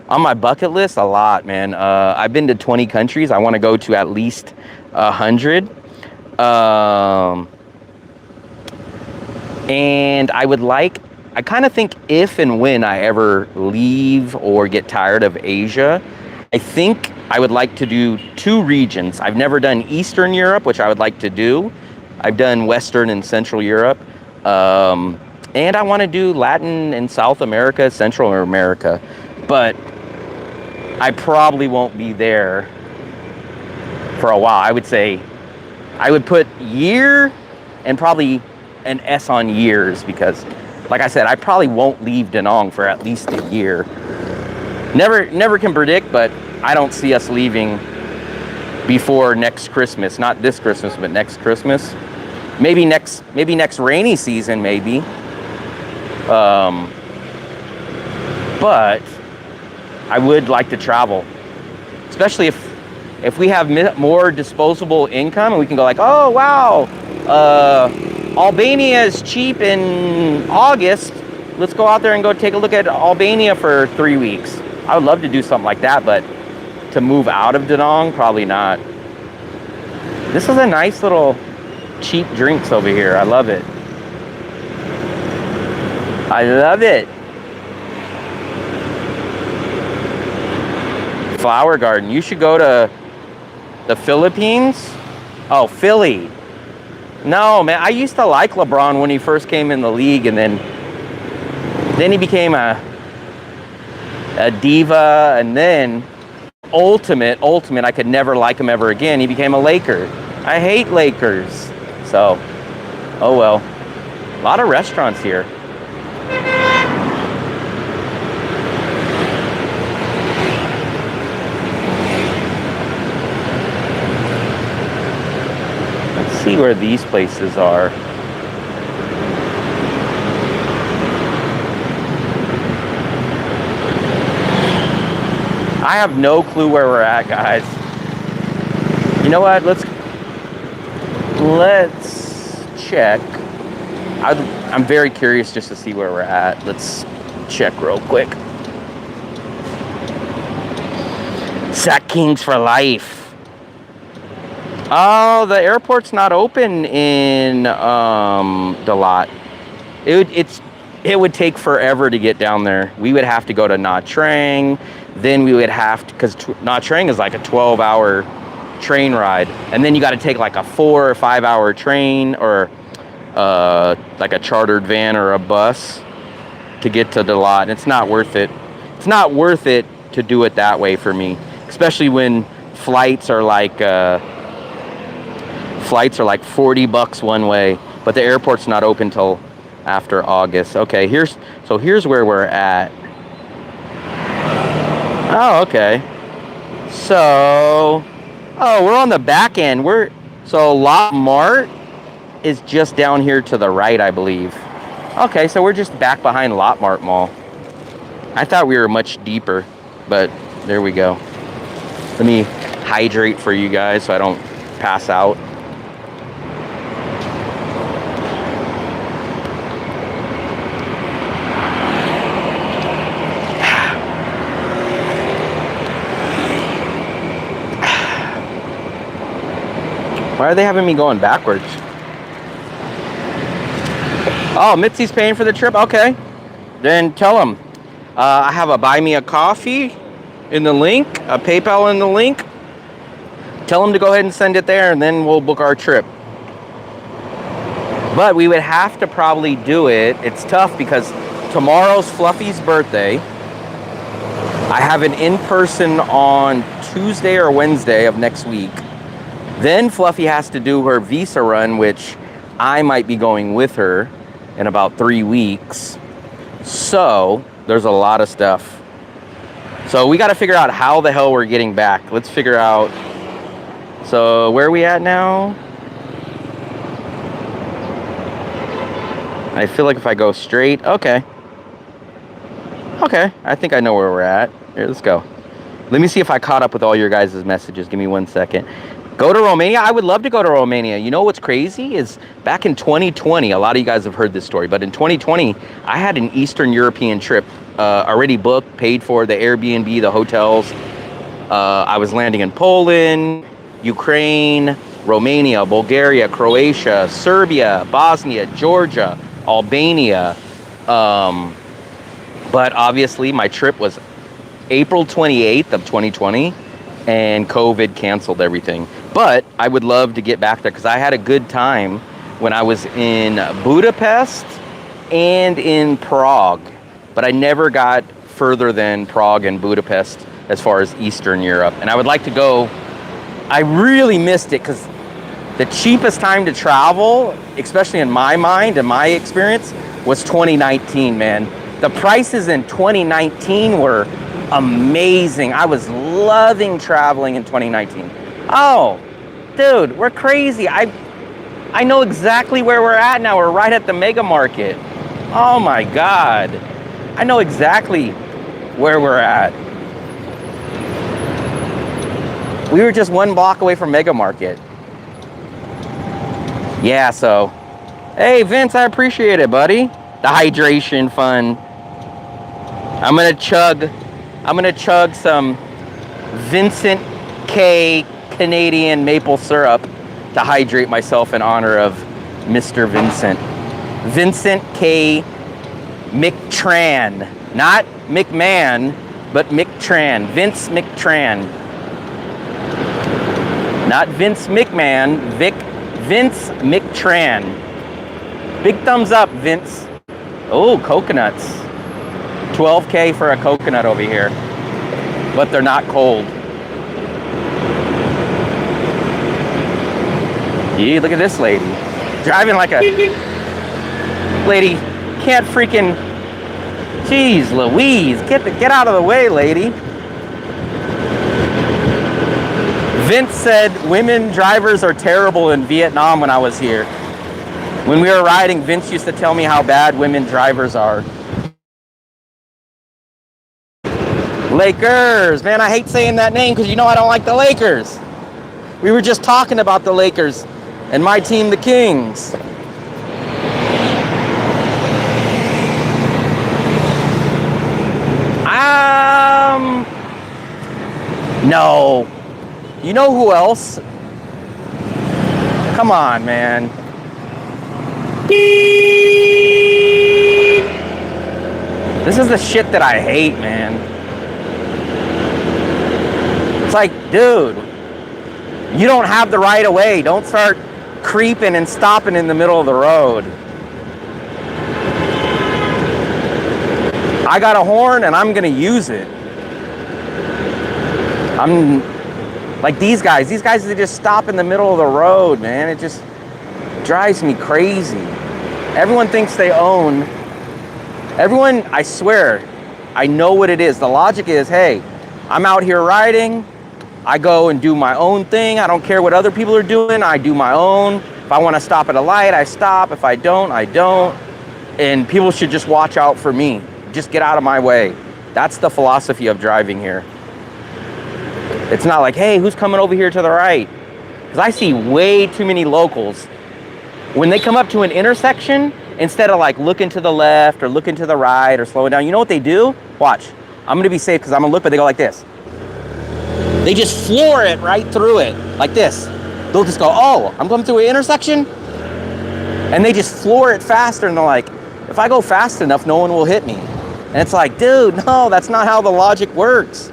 On my bucket list, a lot, man. I've been to 20 countries. I want to go to at least 100. And I would like, I kind of think if and when I ever leave or get tired of Asia, I think I would like to do 2 regions. I've never done Eastern Europe, which I would like to do. I've done Western and Central Europe. And I want to do Latin and South America, Central America. But I probably won't be there for a while. I would say, I would put year and probably an S on years, because like I said, I probably won't leave Da Nang for at least a year. Never can predict, but I don't see us leaving before next Christmas. Not this Christmas, but next Christmas. Maybe next rainy season, maybe. But I would like to travel, especially if we have more disposable income and we can go like, oh wow, Albania is cheap in August. Let's go out there and go take a look at Albania for 3 weeks. I would love to do something like that, but to move out of Da Nang, probably not. This is a nice little cheap drinks over here. I love it. I love it. Flower garden. You should go to the Philippines. Oh, Philly. No, man. I used to like LeBron when he first came in the league, and then he became a diva, and then ultimate. I could never like him ever again. He became a Laker. I hate Lakers. So, oh well. A lot of restaurants here. Let's see where these places are. I have no clue where we're at, guys. You know what? Let's check. I'm very curious just to see where we're at. Let's check real quick. Sack Kings for life. Oh, the airport's not open in Dalat. It would take forever to get down there. We would have to go to Nha Trang. Then we would have to, because Nha Trang is like a 12-hour train ride, and then you got to take like a 4 or 5 hour train, or like a chartered van or a bus to get to Dalat. It's not worth it. It's not worth it to do it that way for me, especially when flights are like $40 one way, but the airport's not open till after August. Okay, here's where we're at. Oh, okay. So, we're on the back end. So Lot Mart is just down here to the right, I believe. Okay, so we're just back behind Lot Mart Mall. I thought we were much deeper, but there we go. Let me hydrate for you guys so I don't pass out. Why are they having me going backwards? Oh, Mitzi's paying for the trip? Okay. Then tell them. I have a buy me a coffee in the link, a PayPal in the link. Tell them to go ahead and send it there, and then we'll book our trip. But we would have to probably do it. It's tough because tomorrow's Fluffy's birthday. I have an in-person on Tuesday or Wednesday of next week. Then Fluffy has to do her visa run, which I might be going with her in about 3 weeks. So there's a lot of stuff. So we got to figure out how the hell we're getting back. Let's figure out. So where are we at now? I feel like if I go straight, okay. Okay, I think I know where we're at. Here, let's go. Let me see if I caught up with all your guys' messages. Give me 1 second. Go to Romania? I would love to go to Romania. You know what's crazy is back in 2020, a lot of you guys have heard this story, but in 2020, I had an Eastern European trip already booked, paid for, the Airbnb, the hotels. I was landing in Poland, Ukraine, Romania, Bulgaria, Croatia, Serbia, Bosnia, Georgia, Albania. But obviously my trip was April 28th of 2020. And COVID canceled everything. But I would love to get back there because I had a good time when I was in Budapest and in Prague. But I never got further than Prague and Budapest as far as Eastern Europe. And I would like to go. I really missed it because the cheapest time to travel, especially in my mind and my experience, was 2019, man. The prices in 2019 were amazing. I was loving traveling in 2019. Oh, dude, we're crazy. I know exactly where we're at now. We're right at the mega market. Oh my God. I know exactly where we're at. We were just 1 block away from Mega Market. Yeah, so, hey Vince, I appreciate it, buddy. The hydration fun. I'm gonna chug some Vincent K Canadian maple syrup to hydrate myself in honor of Mr. Vincent. Vincent K McTran. Not McMahon, but McTran. Vince McTran. Not Vince McMahon, Vince McTran. Big thumbs up, Vince. Oh, coconuts. 12K for a coconut over here. But they're not cold. Yeah, look at this lady. Driving like a... Lady, can't freaking... Jeez Louise, get out of the way, lady. Vince said women drivers are terrible in Vietnam when I was here. When we were riding, Vince used to tell me how bad women drivers are. Lakers, man, I hate saying that name because you know I don't like the Lakers. We were just talking about the Lakers and my team, the Kings. No. You know who else? Come on, man. This is the shit that I hate, man. It's like, dude, you don't have the right of way. Don't start creeping and stopping in the middle of the road. I got a horn and I'm gonna use it. I'm like these guys, they just stop in the middle of the road, man. It just drives me crazy. Everyone thinks they own. Everyone, I swear, I know what it is. The logic is, hey, I'm out here riding. I go and do my own thing. I don't care what other people are doing. I do my own. If I want to stop at a light, I stop. If I don't, I don't. And people should just watch out for me. Just get out of my way. That's the philosophy of driving here. It's not like, hey, who's coming over here to the right? Because I see way too many locals. When they come up to an intersection, instead of like looking to the left or looking to the right or slowing down, you know what they do? Watch. I'm going to be safe because I'm going to look, but they go like this. They just floor it right through it, like this. They'll just go, oh, I'm coming through an intersection? And they just floor it faster, and they're like, if I go fast enough, no one will hit me. And it's like, dude, no, that's not how the logic works.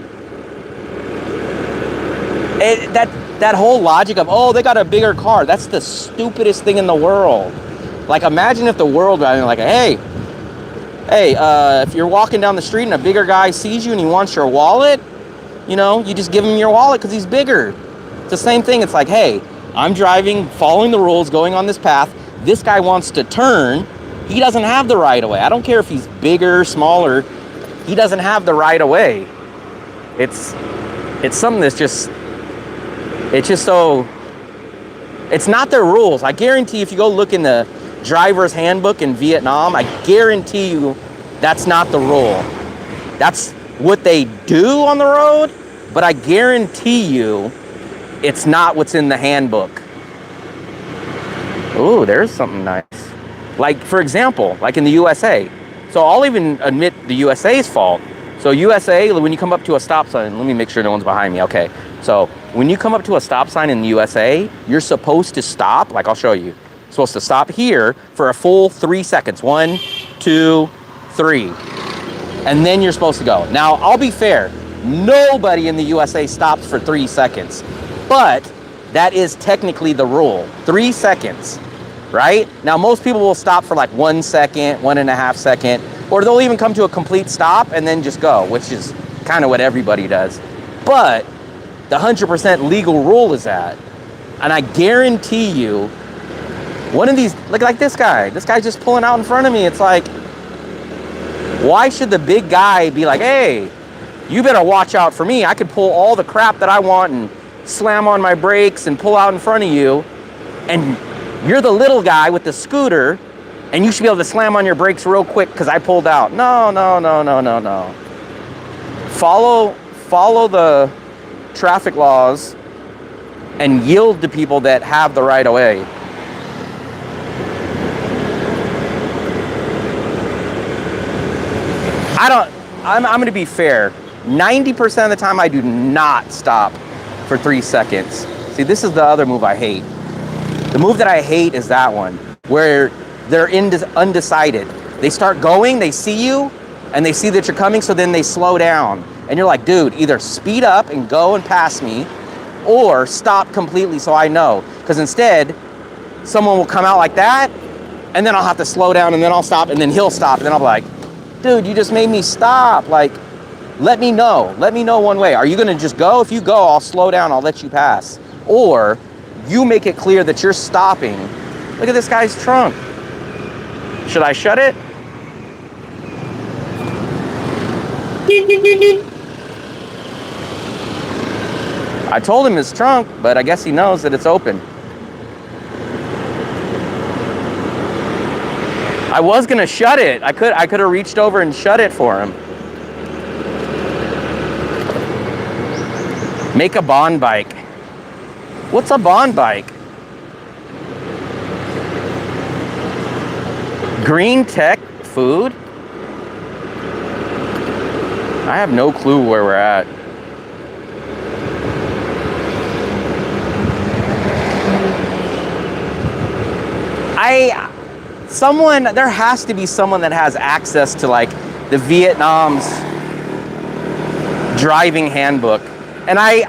That whole logic of, oh, they got a bigger car, that's the stupidest thing in the world. Like, imagine if the world, like, hey, if you're walking down the street and a bigger guy sees you and he wants your wallet, you know, you just give him your wallet because he's bigger. It's the same thing. It's like, hey, I'm driving, following the rules, going on this path. This guy wants to turn. He doesn't have the right of way. I don't care if he's bigger, smaller. He doesn't have the right of way. It's something that's just, it's just so, it's not their rules. I guarantee if you go look in the driver's handbook in Vietnam, I guarantee you that's not the rule. That's what they do on the road, but I guarantee you it's not what's in the handbook. Ooh, there's something nice. Like, for example, like in the USA. So I'll even admit the USA's fault. So USA, when you come up to a stop sign, let me make sure no one's behind me. Okay. So when you come up to a stop sign in the USA, you're supposed to stop. Like, I'll show you. You're supposed to stop here for a full 3 seconds. 1, 2, 3. And then you're supposed to go. Now, I'll be fair. Nobody in the USA stops for 3 seconds. But that is technically the rule. 3 seconds, right? Now, most people will stop for like 1 second, 1.5 seconds, or they'll even come to a complete stop and then just go, which is kind of what everybody does. But the 100% legal rule is that. And I guarantee you, one of these, look like this guy. This guy's just pulling out in front of me. It's like, why should the big guy be like, hey, you better watch out for me. I could pull all the crap that I want and slam on my brakes and pull out in front of you. And you're the little guy with the scooter and you should be able to slam on your brakes real quick because I pulled out. No. Follow the traffic laws and yield to people that have the right of way. I'm going to be fair. 90% of the time I do not stop for 3 seconds. See, this is the other move I hate. The move that I hate is that one, where they're undecided. They start going, they see you, and they see that you're coming, so then they slow down. And you're like, dude, either speed up and go and pass me, or stop completely so I know. Because instead, someone will come out like that, and then I'll have to slow down, and then I'll stop, and then he'll stop, and then I'll be like, dude, you just made me stop. Like, let me know. Let me know one way. Are you gonna just go? If you go, I'll slow down, I'll let you pass. Or you make it clear that you're stopping. Look at this guy's trunk. Should I shut it? I told him his trunk, but I guess he knows that it's open. I was gonna shut it. I could have reached over and shut it for him. Make a bond bike. What's a bond bike? Green tech food? I have no clue where we're at. There has to be someone that has access to like the Vietnam's driving handbook. And I'm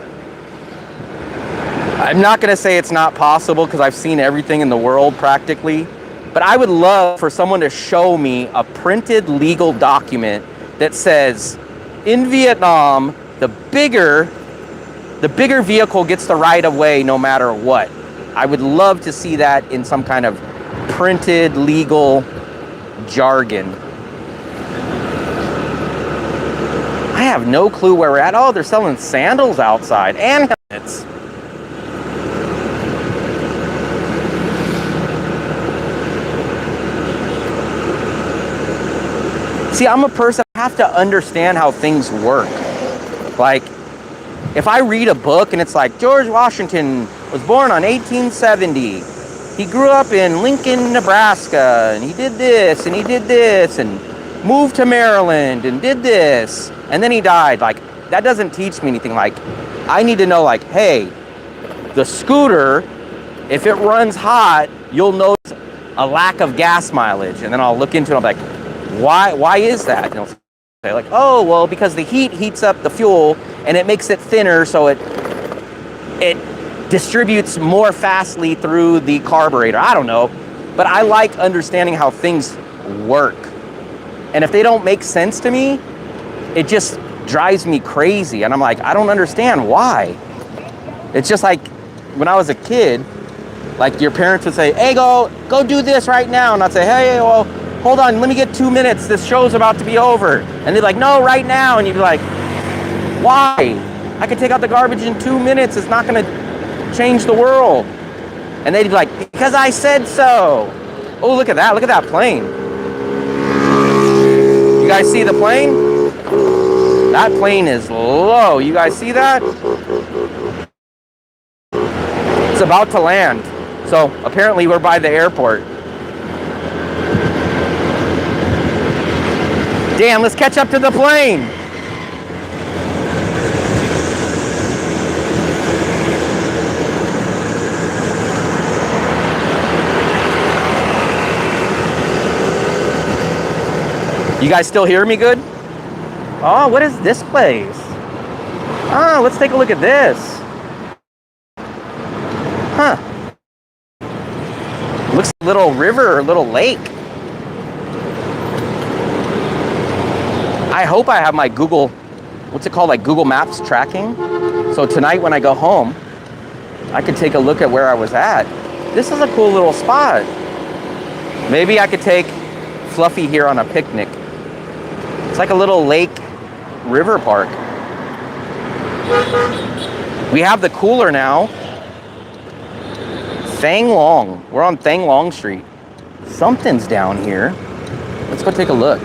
not gonna say it's not possible because I've seen everything in the world practically, but I would love for someone to show me a printed legal document that says, in Vietnam, the bigger vehicle gets the right of way no matter what. I would love to see that in some kind of printed legal jargon. I have no clue where we're at. Oh, they're selling sandals outside and helmets. See, I'm a person, I have to understand how things work. Like, if I read a book and it's like, George Washington was born on 1870. He grew up in Lincoln, Nebraska, and he did this, and he did this, and moved to Maryland, and did this, and then he died. Like, that doesn't teach me anything. Like, I need to know, like, hey, the scooter, if it runs hot, you'll notice a lack of gas mileage. And then I'll look into it, and I'm like, why is that? And it'll say, like, oh, well, because the heat heats up the fuel, and it makes it thinner, so it distributes more fastly through the carburetor. I don't know, but I like understanding how things work. And if they don't make sense to me, it just drives me crazy. And I'm like, I don't understand why. It's just like when I was a kid, like your parents would say, hey, go do this right now. And I'd say, hey, well, hold on, let me get 2 minutes. This show's about to be over. And they're like, no, right now. And you'd be like, why? I could take out the garbage in 2 minutes. It's not gonna change the world. And they'd be like, because I said so. Oh, look at that plane. You guys see the plane? That plane is low. You guys see that? It's about to land. So apparently we're by the airport. Damn, let's catch up to the plane. You guys still hear me good? Oh, what is this place? Oh, let's take a look at this. Huh. Looks like a little river or little lake. I hope I have my Google, what's it called, like Google Maps tracking. So tonight when I go home, I could take a look at where I was at. This is a cool little spot. Maybe I could take Fluffy here on a picnic. It's like a little lake river park. We have the cooler now. Thang Long. We're on Thang Long Street. Something's down here. Let's go take a look.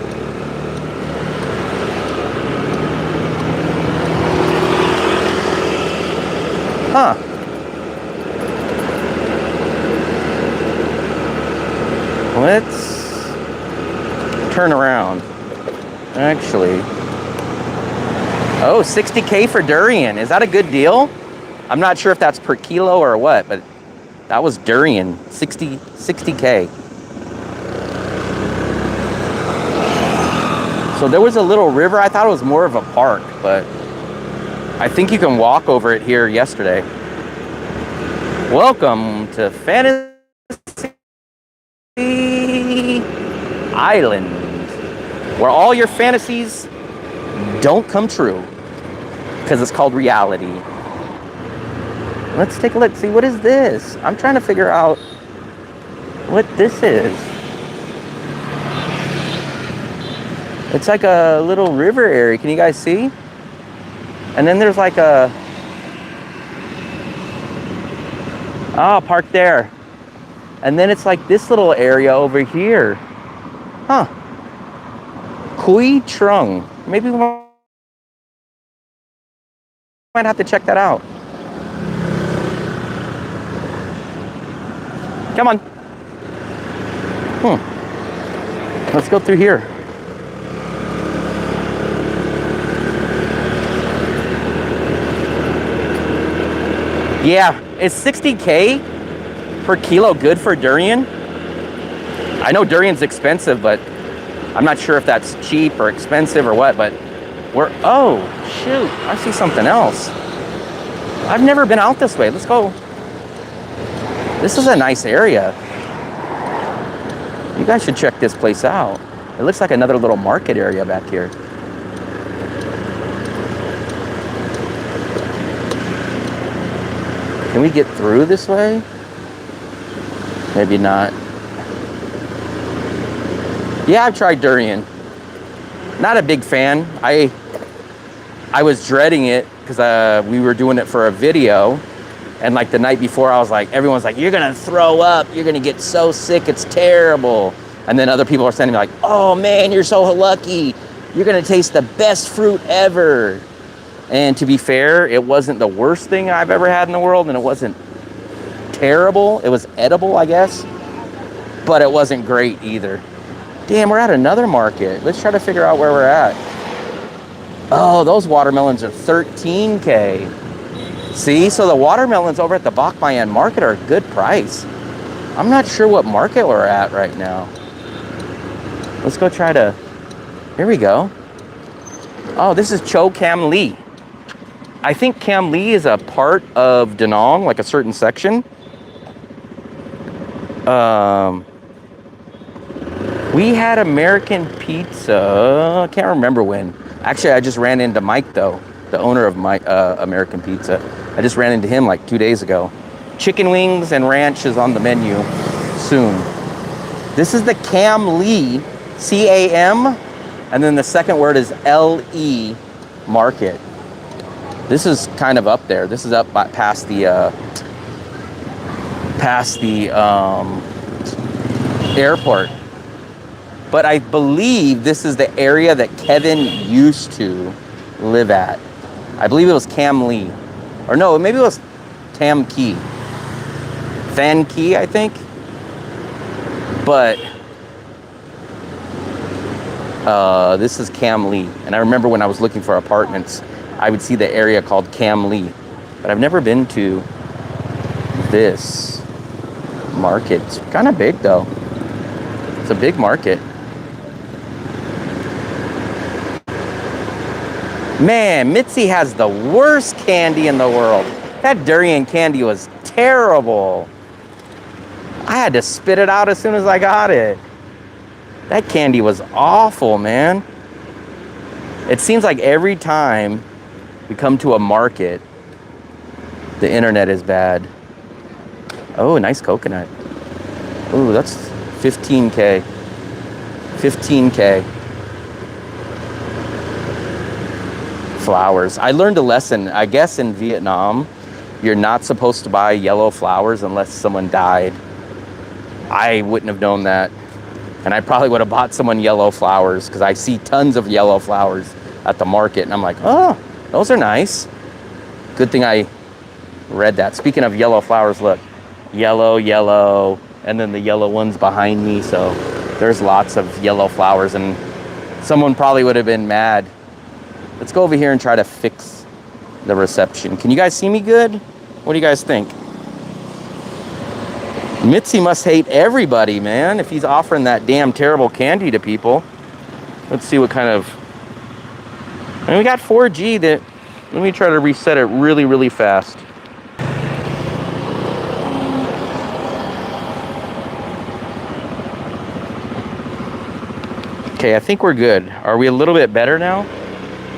Huh. Let's turn around. Actually, oh, 60K for durian. Is that a good deal? I'm not sure if that's per kilo or what, but that was durian, 60K. So there was a little river. I thought it was more of a park, but I think you can walk over it here yesterday. Welcome to Fantasy Island, where all your fantasies don't come true, because it's called reality. Let's take a look. See, what is this? I'm trying to figure out what this is. It's like a little river area. Can you guys see? And then there's like a... Oh, park there. And then it's like this little area over here. Huh. Kui Trung. Maybe we might have to check that out. Come on. Let's go through here. Yeah, is 60K per kilo good for durian? I know durian's expensive, but I'm not sure if that's cheap or expensive or what, but oh, shoot, I see something else. I've never been out this way. Let's go. This is a nice area. You guys should check this place out. It looks like another little market area back here. Can we get through this way? Maybe not. Yeah, I've tried durian. Not a big fan. I was dreading it because we were doing it for a video. And like the night before, I was like, everyone's like, you're gonna throw up. You're gonna get so sick, it's terrible. And then other people are sending me like, oh man, you're so lucky. You're gonna taste the best fruit ever. And to be fair, it wasn't the worst thing I've ever had in the world, and it wasn't terrible. It was edible, I guess, but it wasn't great either. Damn, we're at another market. Let's try to figure out where we're at. Oh, those watermelons are 13K. See, so the watermelons over at the Bachmayan market are a good price. I'm not sure what market we're at right now. Let's go try to, here we go. Oh, this is Cho Kam Lee. I think Kam Lee is a part of Da Nang, like a certain section. We had American Pizza, I can't remember when. Actually, I just ran into Mike though, the owner of American Pizza. I just ran into him like 2 days ago. Chicken wings and ranch is on the menu soon. This is the Kam Lee, C-A-M, and then the second word is L-E market. This is kind of up there. This is up past the airport. But I believe this is the area that Kevin used to live at. I believe it was Kam Lee. Or no, maybe it was Tam Kee. Fan Kee, I think. But this is Kam Lee. And I remember when I was looking for apartments, I would see the area called Kam Lee. But I've never been to this market. It's kind of big though. It's a big market. Man, Mitzi has the worst candy in the world. That durian candy was terrible. I had to spit it out as soon as I got it. That candy was awful, man. It seems like every time we come to a market, the internet is bad. Oh, nice coconut. Oh, that's 15K. 15K. Flowers. I learned a lesson. I guess in Vietnam, you're not supposed to buy yellow flowers unless someone died. I wouldn't have known that. And I probably would have bought someone yellow flowers because I see tons of yellow flowers at the market. And I'm like, oh, those are nice. Good thing I read that. Speaking of yellow flowers, look. Yellow, yellow, and then the yellow ones behind me. So there's lots of yellow flowers. And someone probably would have been mad. Let's go over here and try to fix the reception. Can you guys see me good? What do you guys think? Mitzi must hate everybody, man, if he's offering that damn terrible candy to people. Let's see what kind of... And we got 4G that... Let me try to reset it really, really fast. Okay, I think we're good. Are we a little bit better now?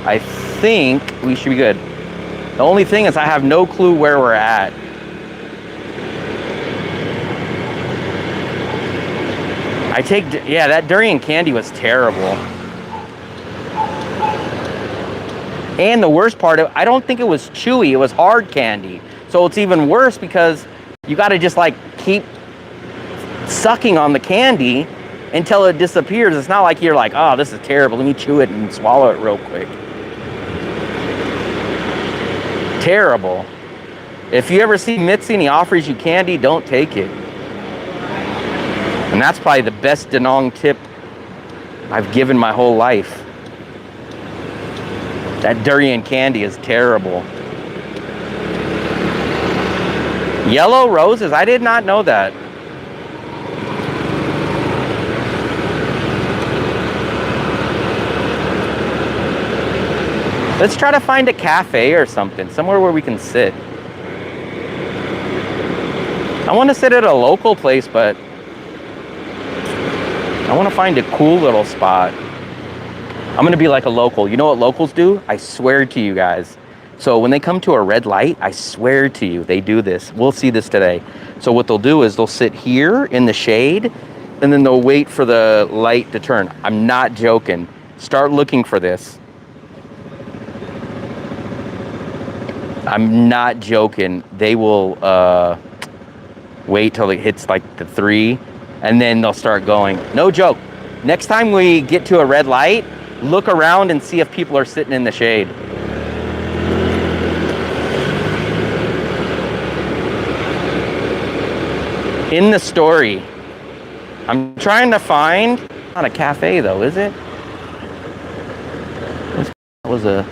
I think we should be good. The only thing is I have no clue where we're at. Yeah, that durian candy was terrible. And the worst part of I don't think it was chewy, it was hard candy. So it's even worse because you got to just like keep sucking on the candy until it disappears. It's not like you're like, oh, this is terrible, let me chew it and swallow it real quick. Terrible. If you ever see Mitzi and he offers you candy, don't take it. And that's probably the best Danong tip I've given my whole life. That durian candy is terrible. Yellow roses? I did not know that. Let's try to find a cafe or something, somewhere where we can sit. I want to sit at a local place, but I want to find a cool little spot. I'm going to be like a local. You know what locals do? I swear to you guys. So when they come to a red light, I swear to you, they do this. We'll see this today. So what they'll do is they'll sit here in the shade, and then they'll wait for the light to turn. I'm not joking. Start looking for this. I'm not joking. They will wait till it hits like the 3, and then they'll start going. No joke. Next time we get to a red light, look around and see if people are sitting in the shade. In the story. I'm trying to find, not a cafe though, is it? That was a...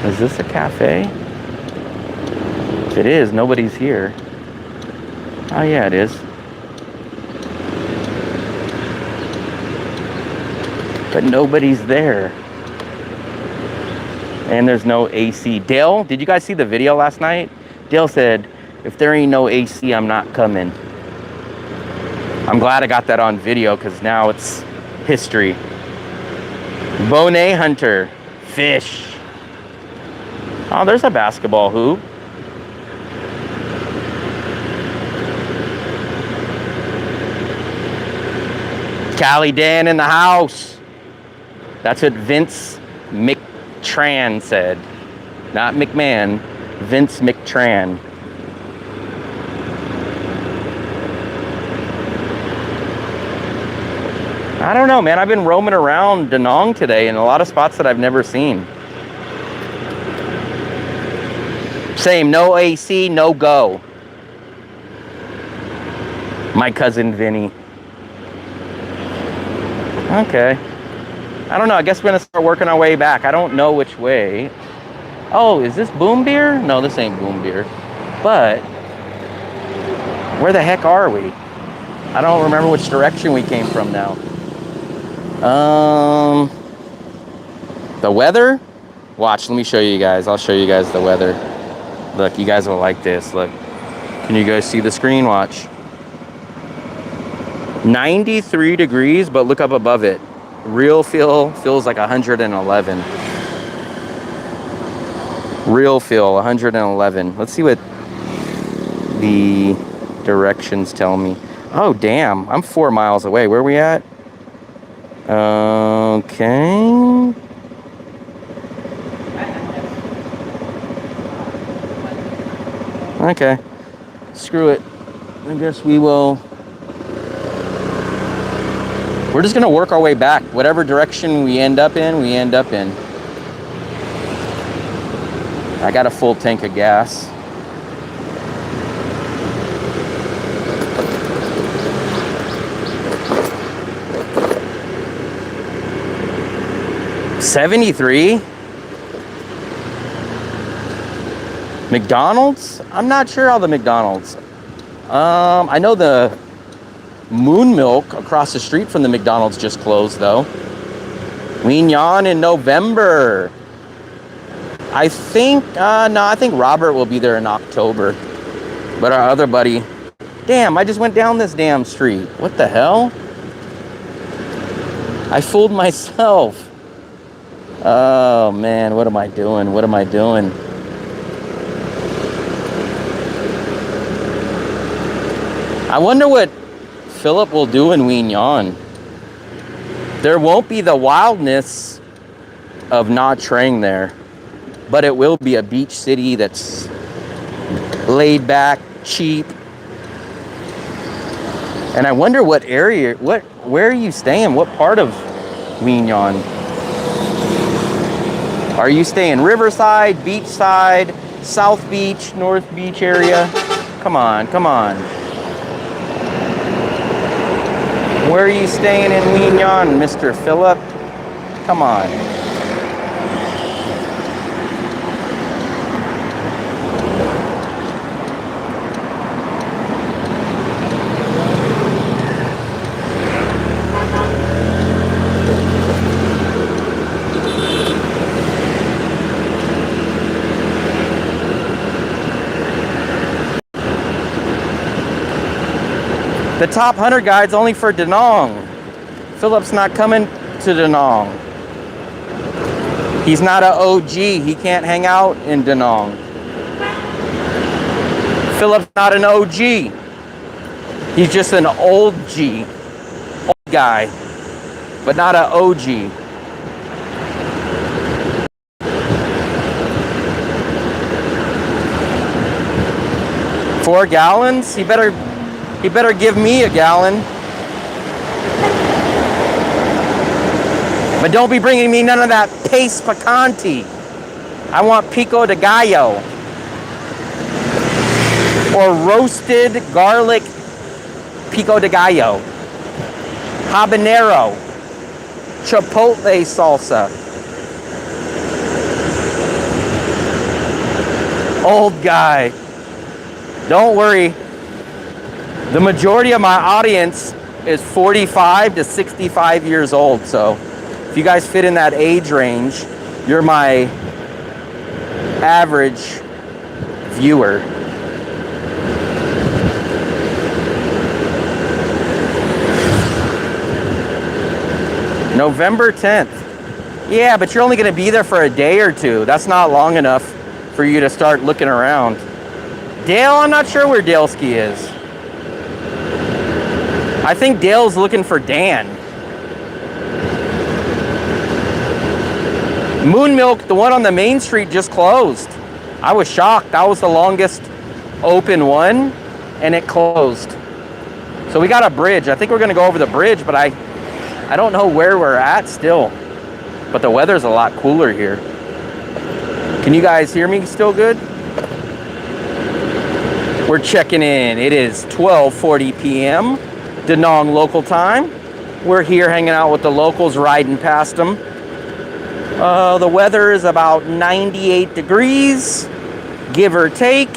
Is this a cafe? If it is, nobody's here. Oh yeah, it is. But nobody's there. And there's no AC. Dale, did you guys see the video last night? Dale said, if there ain't no AC, I'm not coming. I'm glad I got that on video because now it's history. Bonet hunter, fish. Oh, there's a basketball hoop. Cali Dan in the house. That's what Vince McTran said. Not McMahon, Vince McTran. I don't know, man. I've been roaming around Danong today in a lot of spots that I've never seen. Same, no AC, no go. My cousin Vinny. Okay. I don't know, I guess we're gonna start working our way back. I don't know which way. Oh, is this Boom Beer? No, this ain't Boom Beer. But, where the heck are we? I don't remember which direction we came from now. The weather? Watch, let me show you guys. I'll show you guys the weather. Look, you guys will like this. Look, can you guys see the screen? Watch. 93 degrees, but look up above it. Real feel feels like 111. Real feel 111. Let's see what the directions tell me. Oh, damn. I'm 4 miles away. Where are we at? Okay. Okay. Screw it. I guess we will... We're just going to work our way back. Whatever direction we end up in, we end up in. I got a full tank of gas. $73? McDonald's? I'm not sure how the McDonald's. I know the Moon Milk across the street from the McDonald's just closed though. Wignon in November. I think, no, I think Robert will be there in October. But our other buddy, damn, I just went down this damn street. What the hell? I fooled myself. Oh man, what am I doing? What am I doing? I wonder what Philip will do in Wignon. There won't be the wildness of Nha Trang there, but it will be a beach city that's laid back, cheap. And I wonder what area, where are you staying? What part of Wignon? Are you staying Riverside, Beachside, South Beach, North Beach area? Come on, come on. Where are you staying in Wignon, Mr. Phillip? Come on. The top 100 guide's only for Da Nang. Philip's not coming to Da Nang. He's not an OG. He can't hang out in Da Nang. Philip's not an OG. He's just an old G. Old guy. But not an OG. Four gallons? He better give me a gallon. But don't be bringing me none of that paste picante. I want pico de gallo. Or roasted garlic pico de gallo. Habanero. Chipotle salsa. Old guy. Don't worry. The majority of my audience is 45 to 65 years old, so if you guys fit in that age range, you're my average viewer. November 10th. Yeah, but you're only going to be there for a day or two. That's not long enough for you to start looking around. Dale, I'm not sure where Daleski is. I think Dale's looking for Dan. Moon Milk, the one on the main street, just closed. I was shocked. That was the longest open one, and it closed. So we got a bridge. I think we're gonna go over the bridge, but I don't know where we're at still. But the weather's a lot cooler here. Can you guys hear me still good? We're checking in. It is 12:40 p.m. Da Nang local time. We're here hanging out with the locals, riding past them. The weather is about 98 degrees, give or take,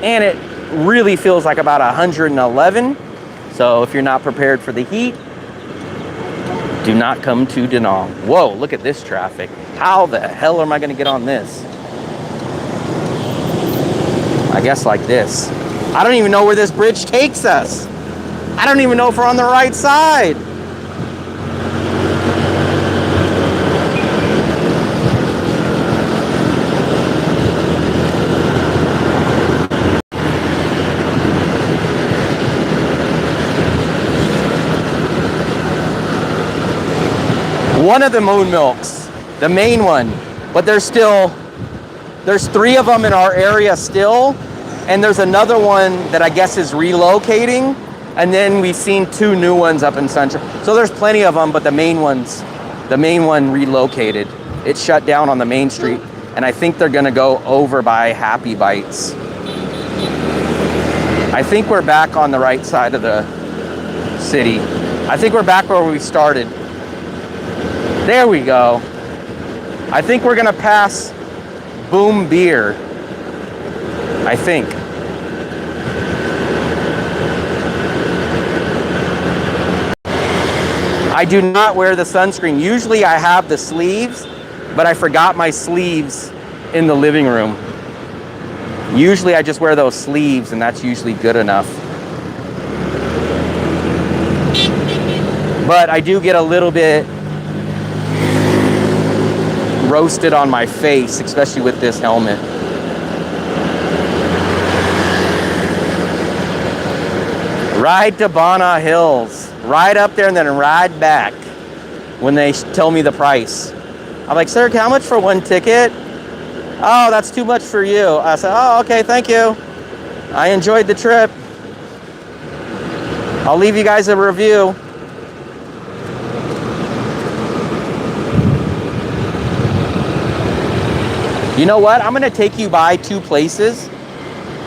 and it really feels like about 111. So if you're not prepared for the heat, do not come to Da Nang. Whoa, look at this traffic. How the hell am I gonna get on this? I guess like this. I don't even know where this bridge takes us. I don't even know if we're on the right side. One of the Moon Milks, the main one, but there's three of them in our area still, and there's another one that I guess is relocating. And then we've seen two new ones up in Central. So there's plenty of them, but the main one relocated. It shut down on the main street, and I think they're gonna go over by Happy Bites. I think we're back on the right side of the city. I think we're back where we started. There we go. I think we're gonna pass Boom Beer. I think. I do not wear the sunscreen. Usually I have the sleeves, but I forgot my sleeves in the living room. Usually I just wear those sleeves, and that's usually good enough. But I do get a little bit roasted on my face, especially with this helmet. Ride to Bana Hills. Ride up there and then ride back when they tell me the price. I'm like, sir, how much for one ticket? Oh, that's too much for you. I said, oh, okay, thank you. I enjoyed the trip. I'll leave you guys a review. You know what? I'm gonna take you by 2 places,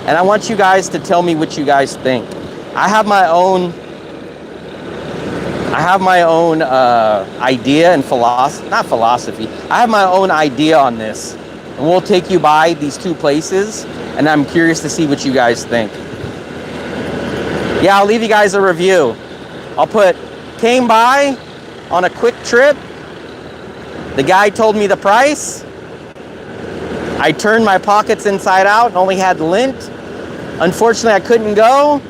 and I want you guys to tell me what you guys think. I have my own idea and not philosophy. I have my own idea on this, and we'll take you by these 2 places, and I'm curious to see what you guys think. Yeah, I'll leave you guys a review. I'll put, came by on a quick trip. The guy told me the price. I turned my pockets inside out and only had lint. Unfortunately, I couldn't go,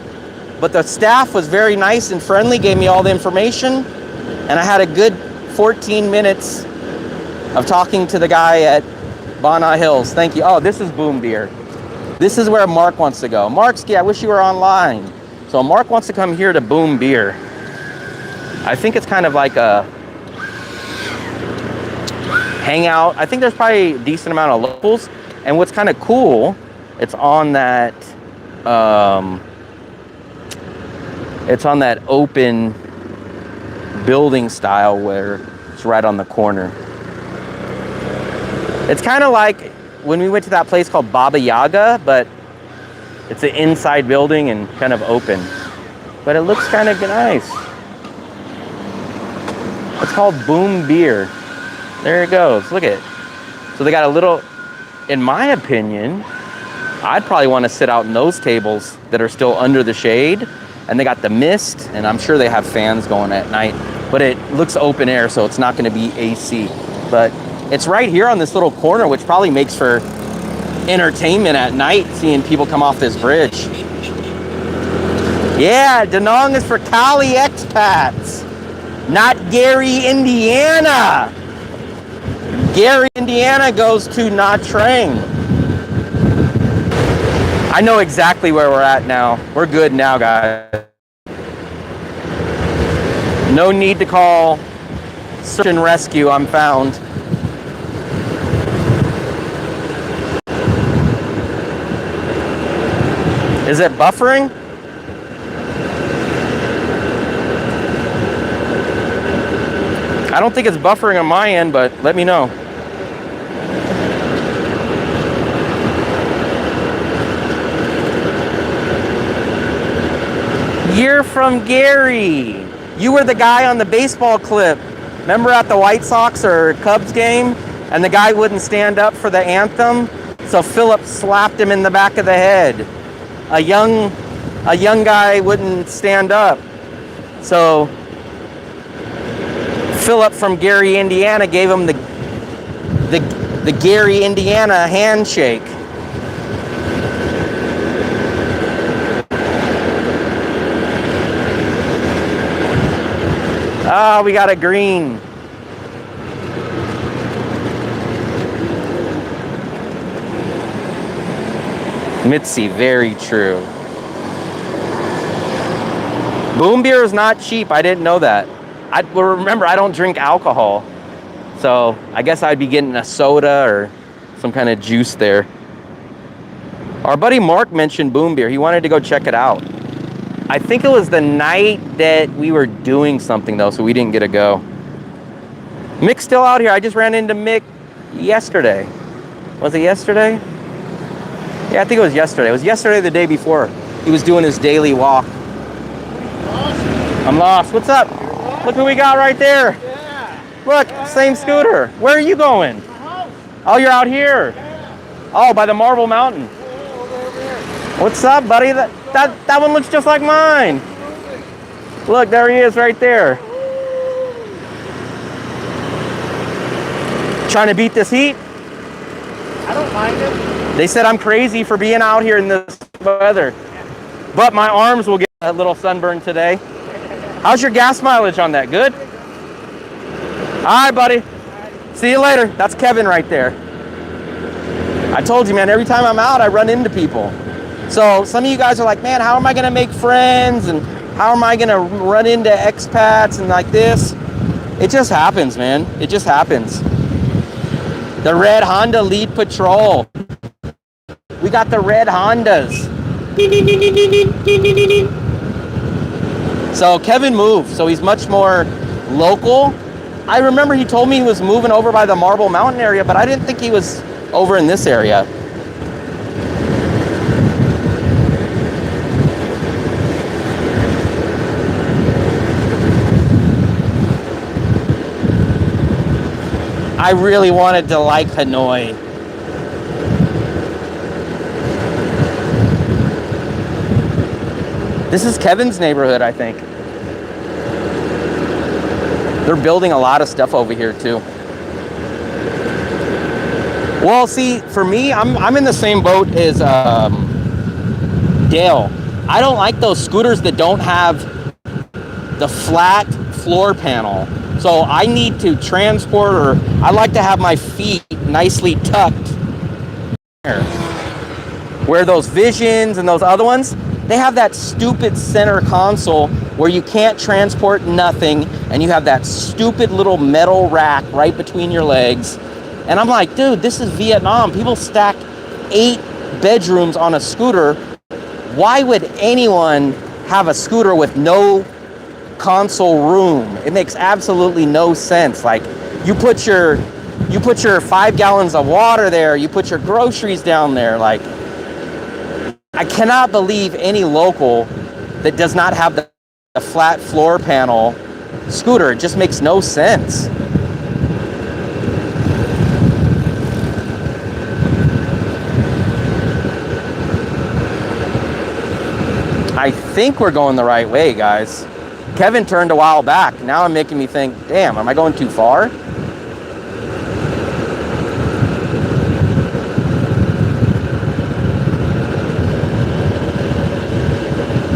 but the staff was very nice and friendly, gave me all the information, and I had a good 14 minutes of talking to the guy at Bana Hills. Thank you. Oh, this is Boom Beer. This is where Mark wants to go. Markski, I wish you were online. So Mark wants to come here to Boom Beer. I think it's kind of like a hangout. I think there's probably a decent amount of locals. And what's kind of cool, it's on that open building style where it's right on the corner. It's kind of like when we went to that place called Baba Yaga, but it's an inside building and kind of open. But it looks kind of nice. It's called Boom Beer. There it goes. Look at it. So they got a little, in my opinion, I'd probably want to sit out in those tables that are still under the shade. And they got the mist, and I'm sure they have fans going at night. But it looks open air, so it's not going to be AC. But it's right here on this little corner, which probably makes for entertainment at night, seeing people come off this bridge. Yeah, Danong is for Cali expats, not Gary, Indiana. Gary, Indiana goes to Nha Trang. I know exactly where we're at now. We're good now, guys. No need to call search and rescue. I'm found. Is it buffering? I don't think it's buffering on my end, but let me know. You're from Gary. You were the guy on the baseball clip. Remember at the White Sox or Cubs game? And the guy wouldn't stand up for the anthem? So Philip slapped him in the back of the head. A young guy wouldn't stand up. So Philip from Gary, Indiana gave him the Gary, Indiana handshake. Oh, we got a green. Mitzi, very true. Boom Beer is not cheap. I didn't know that. Remember, I don't drink alcohol. So I guess I'd be getting a soda or some kind of juice there. Our buddy Mark mentioned Boom Beer. He wanted to go check it out. I think it was the night that we were doing something though, so we didn't get to go. Mick's still out here. I just ran into Mick yesterday. Was it yesterday? Yeah, I think it was yesterday. It was yesterday, the day before. He was doing his daily walk. I'm lost. What's up? Look what we got right there. Yeah. Look, same scooter. Where are you going? My house. Oh, you're out here. Yeah. Oh, by the Marble Mountain. Over What's up, buddy? That one looks just like mine. Look, there he is right there. Trying to beat this heat? I don't mind it. They said I'm crazy for being out here in this weather. But my arms will get a little sunburned today. How's your gas mileage on that? Good? All right, buddy. See you later. That's Kevin right there. I told you, man, every time I'm out, I run into people. So some of you guys are like, man, how am I going to make friends? And how am I going to run into expats and like this? It just happens, man. It just happens. The red Honda lead patrol. We got the red Hondas. So Kevin moved, so he's much more local. I remember he told me he was moving over by the Marble Mountain area, but I didn't think he was over in this area. I really wanted to like Hanoi. This is Kevin's neighborhood, I think. They're building a lot of stuff over here too. Well, see, for me, I'm in the same boat as Dale. I don't like those scooters that don't have the flat floor panel. So I need to transport, or I like to have my feet nicely tucked. Where those Visions and those other ones, they have that stupid center console where you can't transport nothing, and you have that stupid little metal rack right between your legs. And I'm like, dude, this is Vietnam. People stack 8 bedrooms on a scooter. Why would anyone have a scooter with no console room? It makes absolutely no sense. Like, you put your 5 gallons of water there, you put your groceries down there. Like, I cannot believe any local that does not have the flat floor panel scooter. It just makes no sense. I think we're going the right way, guys. Kevin turned a while back. Now I'm making me think, damn, am I going too far?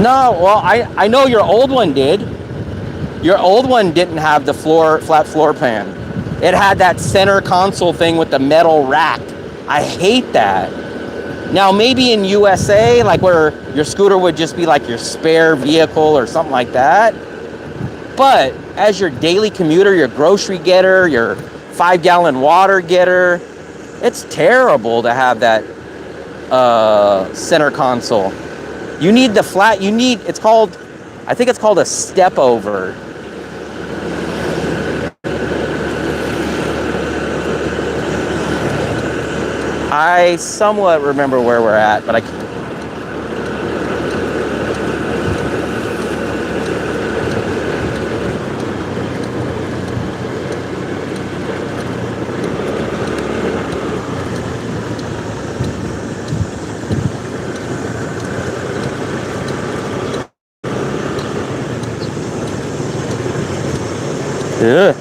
No, well, I know your old one did. Your old one didn't have the flat floor pan. It had that center console thing with the metal rack. I hate that. Now, maybe in USA, like where your scooter would just be like your spare vehicle or something like that. But as your daily commuter, your grocery getter, your 5-gallon water getter, it's terrible to have that center console. You need the flat, it's called, I think it's called a step over. I somewhat remember where we're at, but ugh.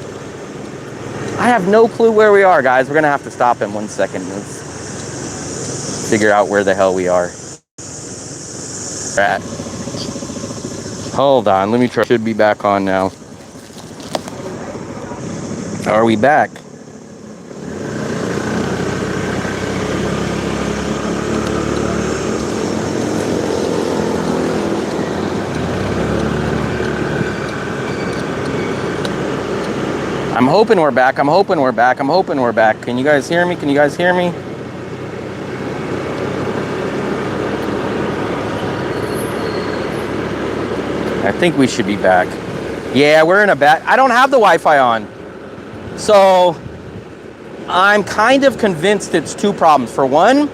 I have no clue where we are, guys. We're gonna have to stop in 1 second. Let's figure out where the hell we are. At. Hold on, let me try. Should be back on now. Are we back? I'm hoping we're back. I'm hoping we're back. I'm hoping we're back. Can you guys hear me? Can you guys hear me? I think we should be back. Yeah, we're in a bad... I don't have the Wi-Fi on. So I'm kind of convinced it's 2 problems. For one,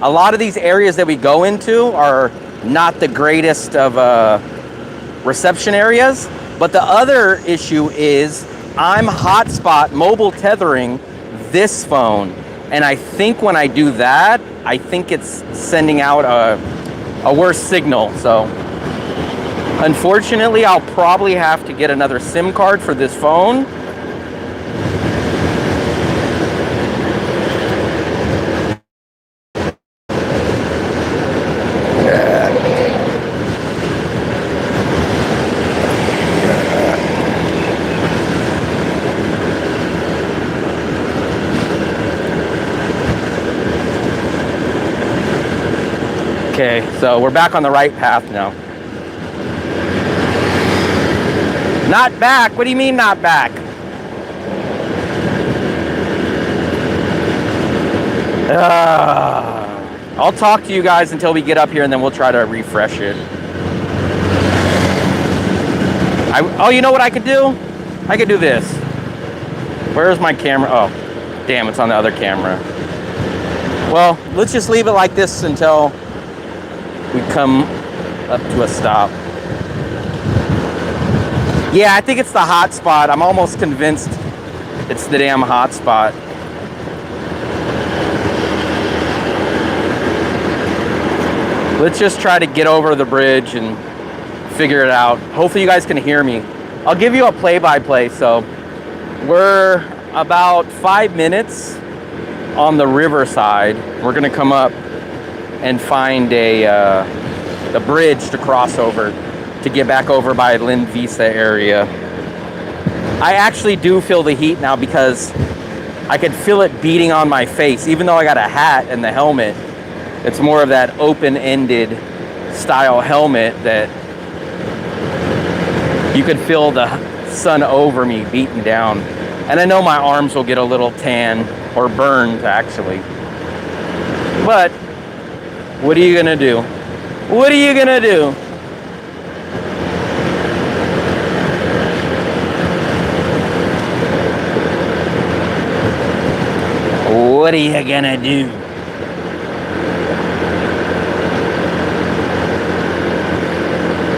a lot of these areas that we go into are not the greatest of reception areas. But the other issue is I'm hotspot mobile tethering this phone. And I think when I do that, I think it's sending out a worse signal. So unfortunately, I'll probably have to get another SIM card for this phone. Okay, so we're back on the right path now. Not back? What do you mean not back? I'll talk to you guys until we get up here and then we'll try to refresh it. Oh, you know what I could do? I could do this. Where's my camera? Oh, damn, it's on the other camera. Well, let's just leave it like this until we come up to a stop. Yeah, I think it's the hotspot. I'm almost convinced it's the damn hotspot. Let's just try to get over the bridge and figure it out. Hopefully you guys can hear me. I'll give you a play-by-play. So we're about 5 minutes on the riverside. We're gonna come up and find the bridge to cross over to get back over by Lynn Visa area. I actually do feel the heat now because I could feel it beating on my face. Even though I got a hat and the helmet, it's more of that open-ended style helmet that you could feel the sun over me beating down. And I know my arms will get a little tan or burned actually. But what are you gonna do? What are you gonna do? What are you gonna do?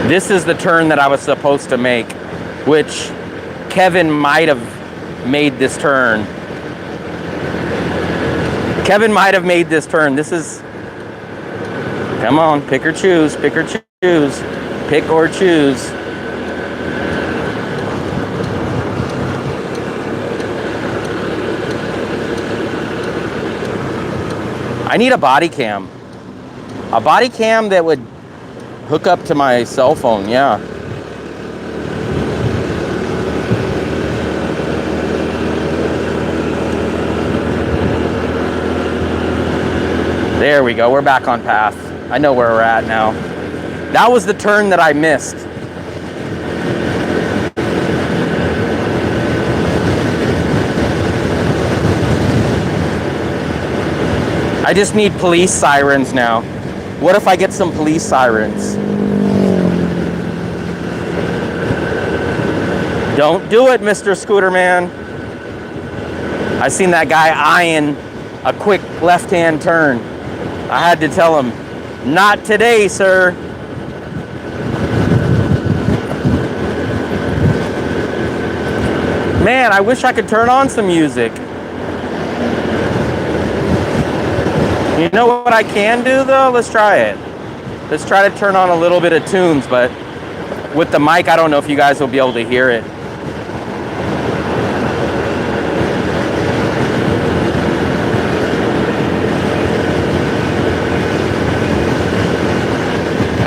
This is the turn that I was supposed to make, which Kevin might have made this turn. Kevin might have made this turn. This is, come on, pick or choose, pick or choose, pick or choose. I need a body cam. A body cam that would hook up to my cell phone, yeah. There we go, we're back on path. I know where we're at now. That was the turn that I missed. I just need police sirens now. What if I get some police sirens? Don't do it, Mr. Scooter Man. I seen that guy eyeing a quick left-hand turn. I had to tell him, not today, sir. Man, I wish I could turn on some music. You know what I can do though? Let's try it. Let's try to turn on a little bit of tunes, but with the mic, I don't know if you guys will be able to hear it.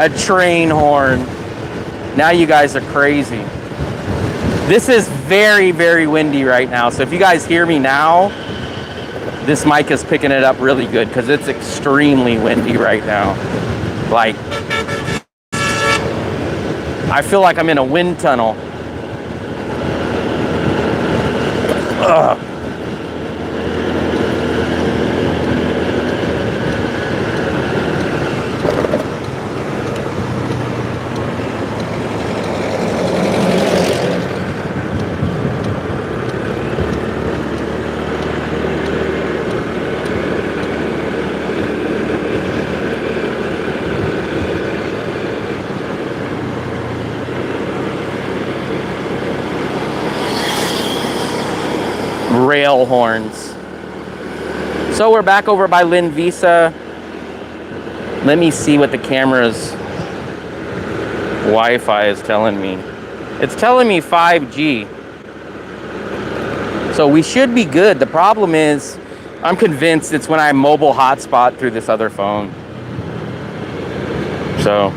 A train horn. Now you guys are crazy. This is very, very windy right now. So if you guys hear me now, this mic is picking it up really good because it's extremely windy right now. Like, I feel like I'm in a wind tunnel. Ugh. Rail horns. So we're back over by Lynn Visa. Let me see what the camera's Wi-Fi is telling me. It's telling me 5G. So we should be good. The problem is, I'm convinced it's when I mobile hotspot through this other phone. So.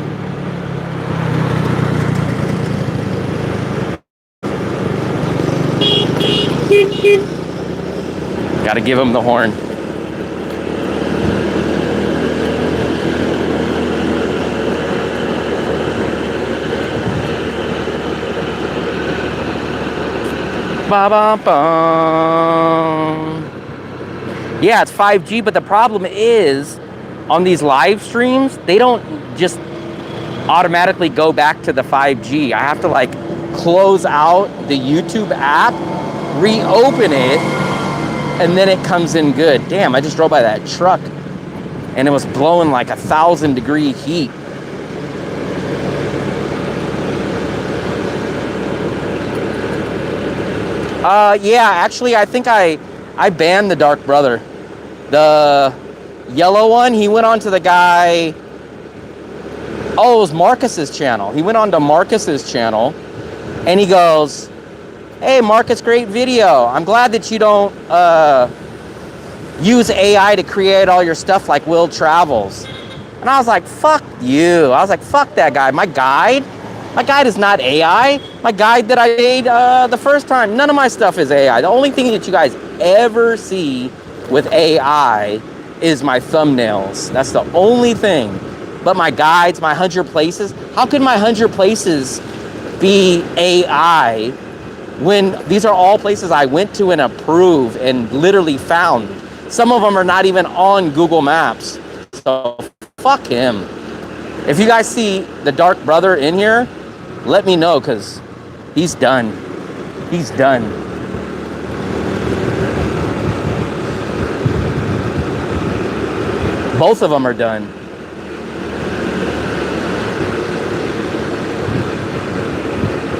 Gotta give him the horn. Ba ba bum. Yeah, it's 5G, but the problem is on these live streams, they don't just automatically go back to the 5G. I have to like close out the YouTube app, reopen it, and then it comes in good. Damn, I just drove by that truck and it was blowing like 1,000-degree heat. Yeah, actually, I think I banned the Dark Brother. The yellow one, he went on to the guy. Oh, it was Marcus's channel. He went on to Marcus's channel and he goes, "Hey, Marcus, great video. I'm glad that you don't use AI to create all your stuff like Will Travels." And I was like, fuck you. I was like, fuck that guy. My guide is not AI. My guide that I made the first time, none of my stuff is AI. The only thing that you guys ever see with AI is my thumbnails. That's the only thing. But my guides, my 100 places, how could my 100 places be AI when these are all places I went to and approved and literally found? Some of them are not even on Google Maps. So fuck him. If you guys see the Dark Brother in here, let me know, because he's done. He's done. Both of them are done.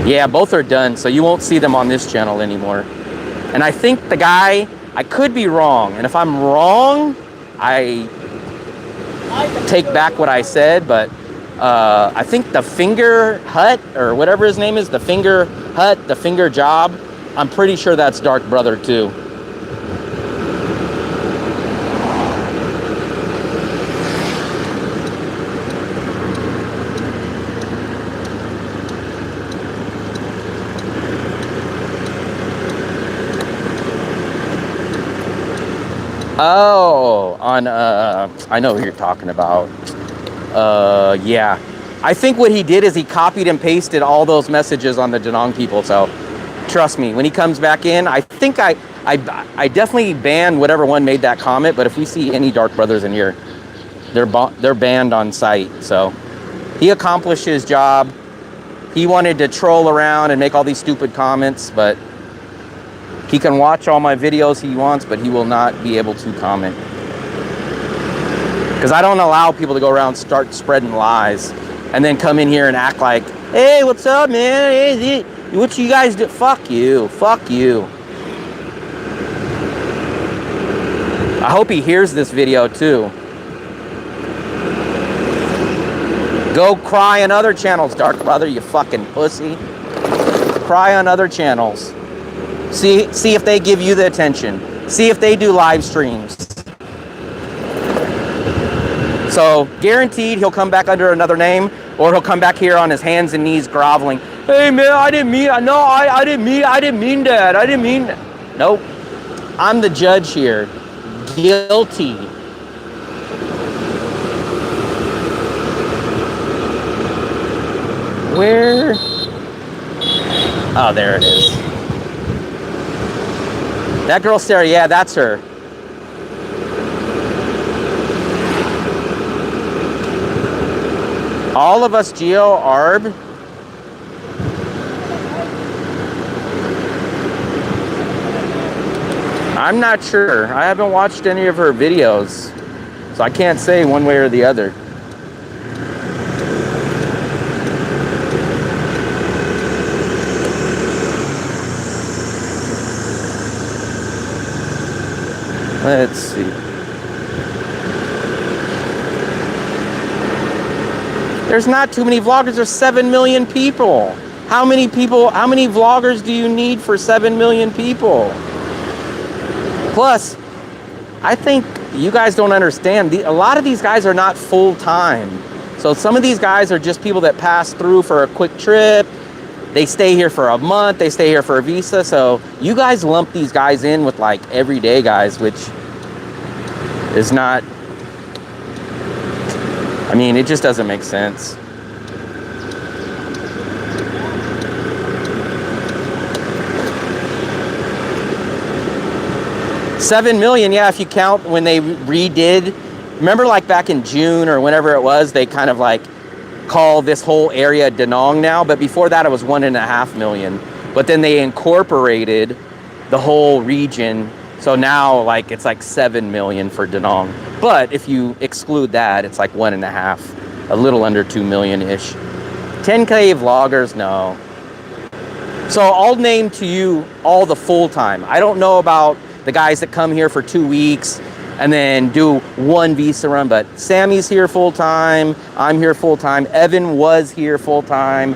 Yeah, both are done, so you won't see them on this channel anymore. And I think the guy, I could be wrong, and if I'm wrong, I take back what I said, but I think the Finger Hut, or whatever his name is, the Finger Hut, the Finger Job, I'm pretty sure that's Dark Brother too. Oh, on, I know who you're talking about. Yeah. I think what he did is he copied and pasted all those messages on the Danong people. So trust me, when he comes back in, I think I definitely banned whatever one made that comment. But if we see any Dark Brothers in here, they're banned on site. So he accomplished his job. He wanted to troll around and make all these stupid comments, but he can watch all my videos he wants, but he will not be able to comment. Because I don't allow people to go around and start spreading lies and then come in here and act like, "Hey, what's up, man? Hey, what you guys do?" Fuck you. Fuck you. I hope he hears this video too. Go cry on other channels, Dark Brother, you fucking pussy. Cry on other channels. See if they give you the attention. See if they do live streams. So guaranteed he'll come back under another name, or he'll come back here on his hands and knees groveling. "Hey man, I didn't mean that. I didn't mean that." Nope. I'm the judge here. Guilty. Where? Oh, there it is. That girl Sarah, yeah, that's her. All of us, Geo, Arb. I'm not sure. I haven't watched any of her videos, so I can't say one way or the other. Let's see. There's not too many vloggers. There's 7 million people. How many vloggers do you need for 7 million people? Plus, I think you guys don't understand. A lot of these guys are not full-time. So some of these guys are just people that pass through for a quick trip. They stay here for a month. They stay here for a visa. So you guys lump these guys in with like everyday guys, which is not, I mean, it just doesn't make sense. $7 million, yeah, if you count when they redid. Remember like back in June or whenever it was, they kind of like call this whole area Da Nang now, but before that it was 1.5 million. But then they incorporated the whole region, so now like it's like 7 million for Da Nang. But if you exclude that, it's like 1.5, a little under 2 million-ish. 10K vloggers, no. So I'll name to you all the full-time. I don't know about the guys that come here for 2 weeks and then do one visa run, but Sammy's here full-time, I'm here full-time, Evan was here full-time,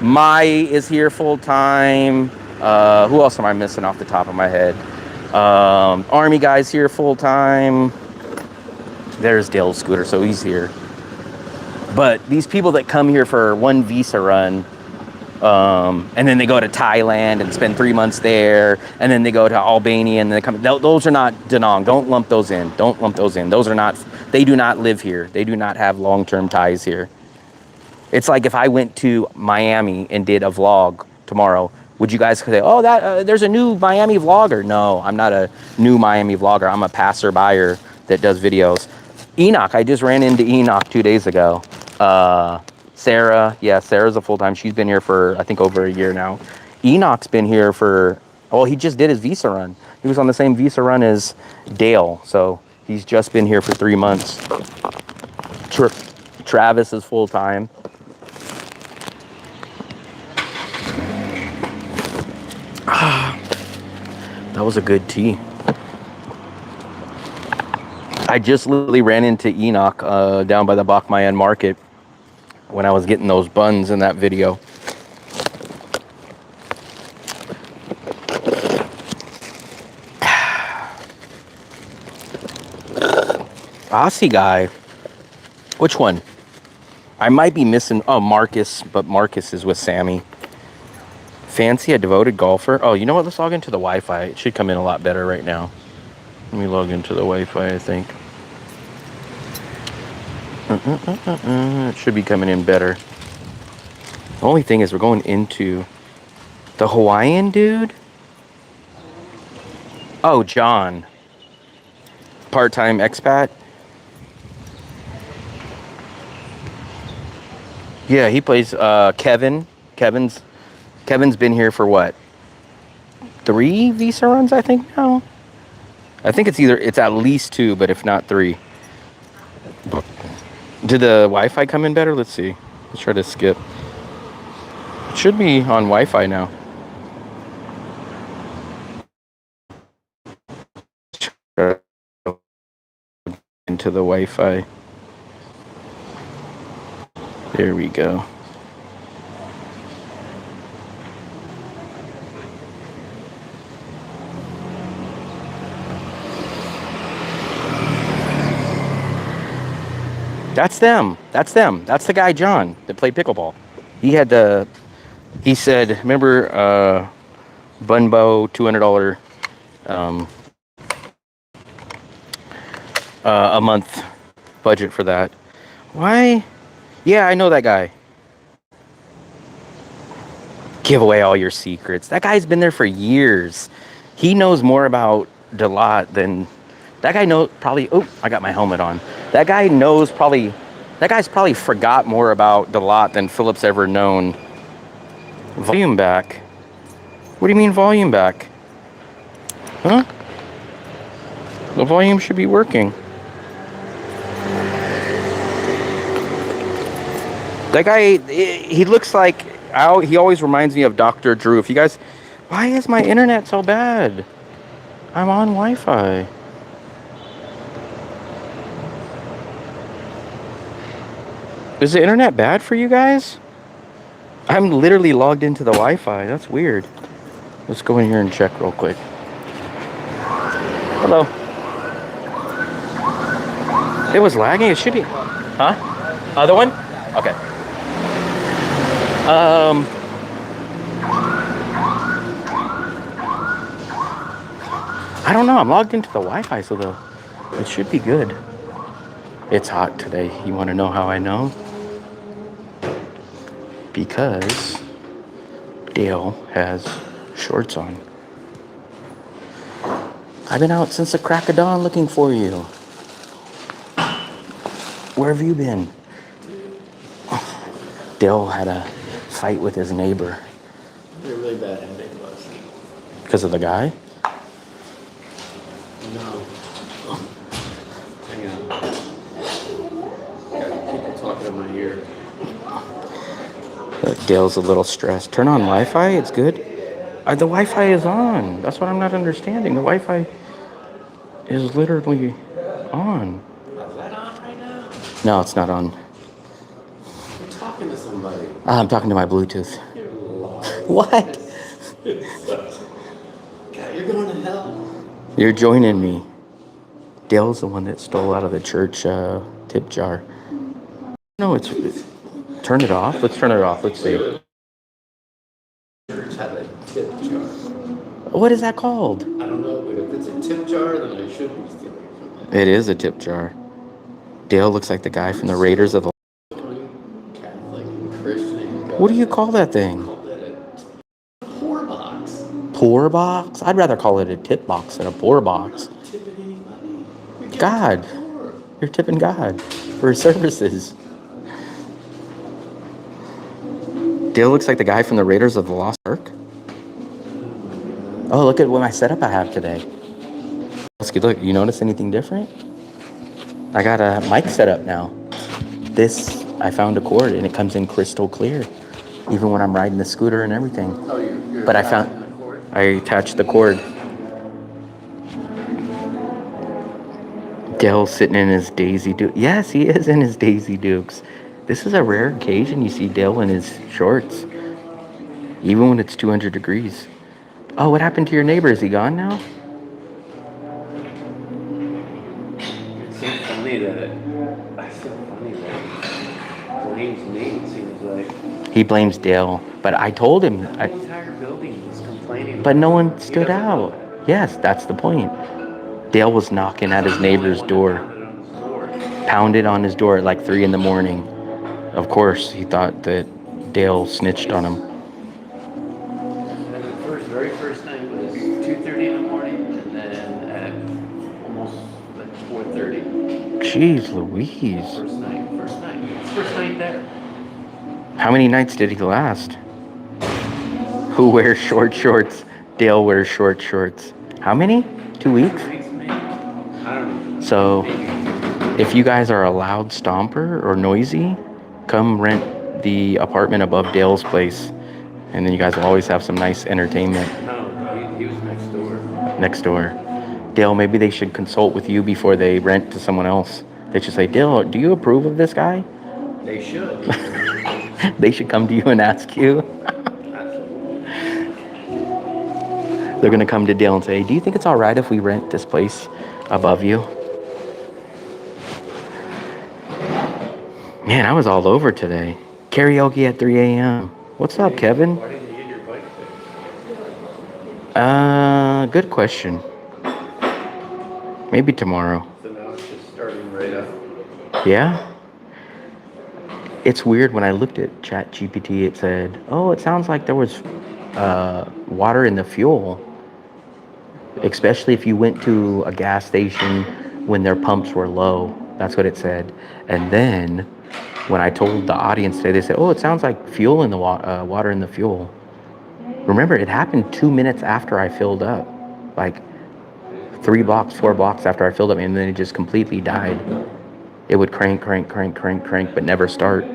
Mai is here full-time, who else am I missing off the top of my head? Army guy's here full-time, there's Dale Scooter, so he's here. But these people that come here for one visa run, and then they go to Thailand and spend 3 months there, and then they go to Albania and they come. Those are not Da Nang. Don't lump those in. Don't lump those in. Those are not. They do not live here. They do not have long-term ties here. It's like if I went to Miami and did a vlog tomorrow. Would you guys say, "Oh, that there's a new Miami vlogger"? No, I'm not a new Miami vlogger. I'm a passerby that does videos. Enoch, I just ran into Enoch 2 days ago. Sarah, yeah, Sarah's a full-time. She's been here for, I think, over a year now. Enoch's been here for, well, he just did his visa run. He was on the same visa run as Dale, so he's just been here for 3 months. Travis is full-time. That was a good tea. I just literally ran into Enoch down by the Bach Mayan market when I was getting those buns in that video. Aussie guy. Which one? I might be missing. Oh, Marcus, but Marcus is with Sammy. Fancy, a devoted golfer. Oh, you know what? Let's log into the Wi-Fi. It should come in a lot better right now. Let me log into the Wi-Fi, I think. It should be coming in better. The only thing is we're going into the Hawaiian dude. Oh, John. Part-time expat. Yeah, he plays Kevin. Kevin's been here for what? 3 visa runs, I think now. I think it's at least 2, but if not 3. Did the Wi-Fi come in better? Let's see. Let's try to skip. It should be on Wi-Fi now. Into the Wi-Fi. There we go. That's them. That's them. That's the guy, John, that played pickleball. He said, remember, Bunbo, $200 a month budget for that. Why? Yeah, I know that guy. Give away all your secrets. That guy's been there for years. He knows more about Dalat than... That guy knows probably... Oh, I got my helmet on. That guy's probably forgot more about Dalat than Philip's ever known. Volume back? What do you mean volume back? Huh? The volume should be working. That guy, he looks like... he always reminds me of Dr. Drew. If you guys... Why is my internet so bad? I'm on Wi-Fi. Is the internet bad for you guys? I'm literally logged into the Wi-Fi. That's weird. Let's go in here and check real quick. Hello. It was lagging. It should be. Huh? Other one? Okay. I don't know. I'm logged into the Wi-Fi, so it should be good. It's hot today. You want to know how I know? Because Dale has shorts on. I've been out since the crack of dawn looking for you. Where have you been? Dale had a fight with his neighbor. A really bad headache last night. Because of the guy? No. Hang on. Got people talking in my ear. Dale's a little stressed. Turn on Wi-Fi. It's good. The Wi-Fi is on. That's what I'm not understanding. The Wi-Fi is literally on. Is that on right now? No, it's not on. I'm talking to somebody. I'm talking to my Bluetooth. You're lying. What? God, you're going to hell. You're joining me. Dale's the one that stole out of the church tip jar. No, it's... Turn it off. Let's turn it off. Let's see. Church had a tip jar. What is that called? I don't know, but if it's a tip jar, then I should be stealing from that. It is a tip jar. Dale looks like the guy from the Raiders of the... Catholic and Christian. What do you call that thing? Call that a pour box. Pour box? I'd rather call it a tip box than a pour box. I'm not tipping anybody. We get God. to the door. You're tipping God for his services. Dale looks like the guy from the Raiders of the Lost Ark. Oh, look at what my setup I have today. Look, you notice anything different? I got a mic set up now. This, I found a cord and it comes in crystal clear, even when I'm riding the scooter and everything. Oh, you're But attaching the cord? I attached the cord. Dale's sitting in his Daisy Duke. Yes, he is in his Daisy Dukes. This is a rare occasion you see Dale in his shorts, even when it's 200 degrees. Oh, what happened to your neighbor? Is he gone now? It's so funny that I feel funny that blames me. It seems like He blames Dale, but I told him. the entire building is complaining. But no one He stood doesn't know out. that. Yes, that's the point. Dale was knocking at his neighbor's door, pounded on his door at like 3 a.m. Of course, he thought that Dale snitched on him. And the very first night was 2:30 in the morning, and then at almost like 4:30. Jeez Louise. First night. First night there. How many nights did he last? Who wears short shorts? Dale wears short shorts. How many? 2 weeks? 2 weeks maybe. I don't know. So, Maybe. if you guys are a loud stomper or noisy, come rent the apartment above Dale's place. And then you guys will always have some nice entertainment No, he was next door. next door. Dale, maybe they should consult with you before they rent to someone else. They should say, Dale, do you approve of this guy? They should. They should come to you and ask you. Absolutely. They're going to come to Dale and say, do you think it's all right if we rent this place above you? Man, I was all over today. Karaoke at 3 a.m. What's up, Kevin? Why didn't you get your bike fixed? Good question. Maybe tomorrow. So now it's just starting right up. Yeah? It's weird when I looked at ChatGPT, it said, oh, it sounds like there was water in the fuel. Especially if you went to a gas station when their pumps were low. That's what it said. And then when I told the audience today, they said, oh, it sounds like fuel in the water in the fuel. Remember, it happened 2 minutes after I filled up. Like 3 blocks, 4 blocks after I filled up, and then it just completely died. It would crank, but never start.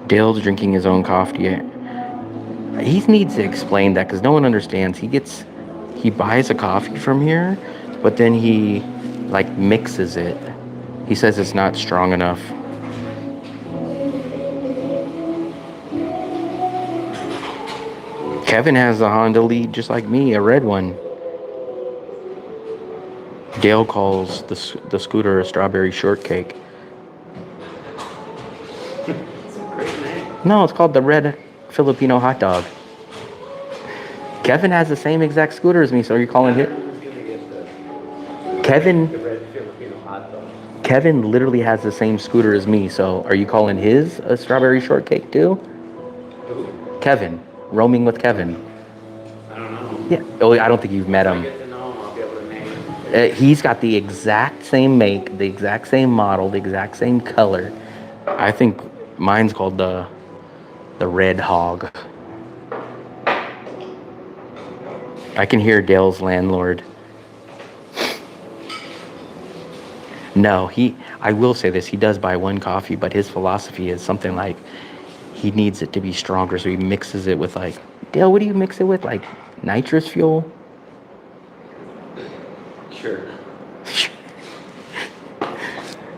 Dale's drinking his own coffee. He needs to explain that because no one understands. He buys a coffee from here, but then he like mixes it He says it's not strong enough. Kevin has a Honda Lead just like me, a red one. Dale calls the scooter a strawberry shortcake. It's a great name. No, it's called the red Filipino hot dog. Kevin has the same exact scooter as me, so you're calling it? Who's gonna get the Kevin, red Filipino hot dog? Kevin literally has the same scooter as me, so are you calling his a strawberry shortcake too? Who? Kevin, roaming with Kevin. I don't know. Yeah. Oh, I don't think you've met If I him. get to know him, I'll be able to name him. He's got the exact same make, the exact same model, the exact same color. I think mine's called the Red Hog. I can hear Dale's landlord. No, I will say this, he does buy one coffee, but his philosophy is something like he needs it to be stronger, so he mixes it with like, Dale, what do you mix it with? Like nitrous fuel? Sure.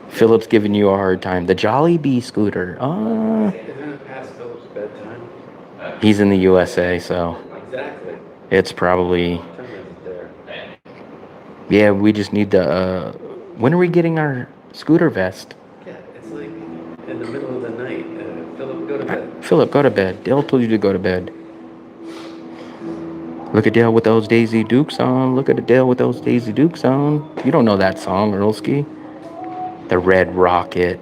Philip's giving you a hard time. The Jolly Bee scooter. Isn't it past Philip's bedtime? He's in the USA, so Exactly. it's probably, What time is it there? yeah, we just need the, when are we getting our scooter vest? Yeah, it's like in the middle of the night. Philip, go to bed. Philip, go to bed. Dale told you to go to bed. Look at Dale with those Daisy Dukes on. Look at Dale with those Daisy Dukes on. You don't know that song, Earlski. The Red Rocket.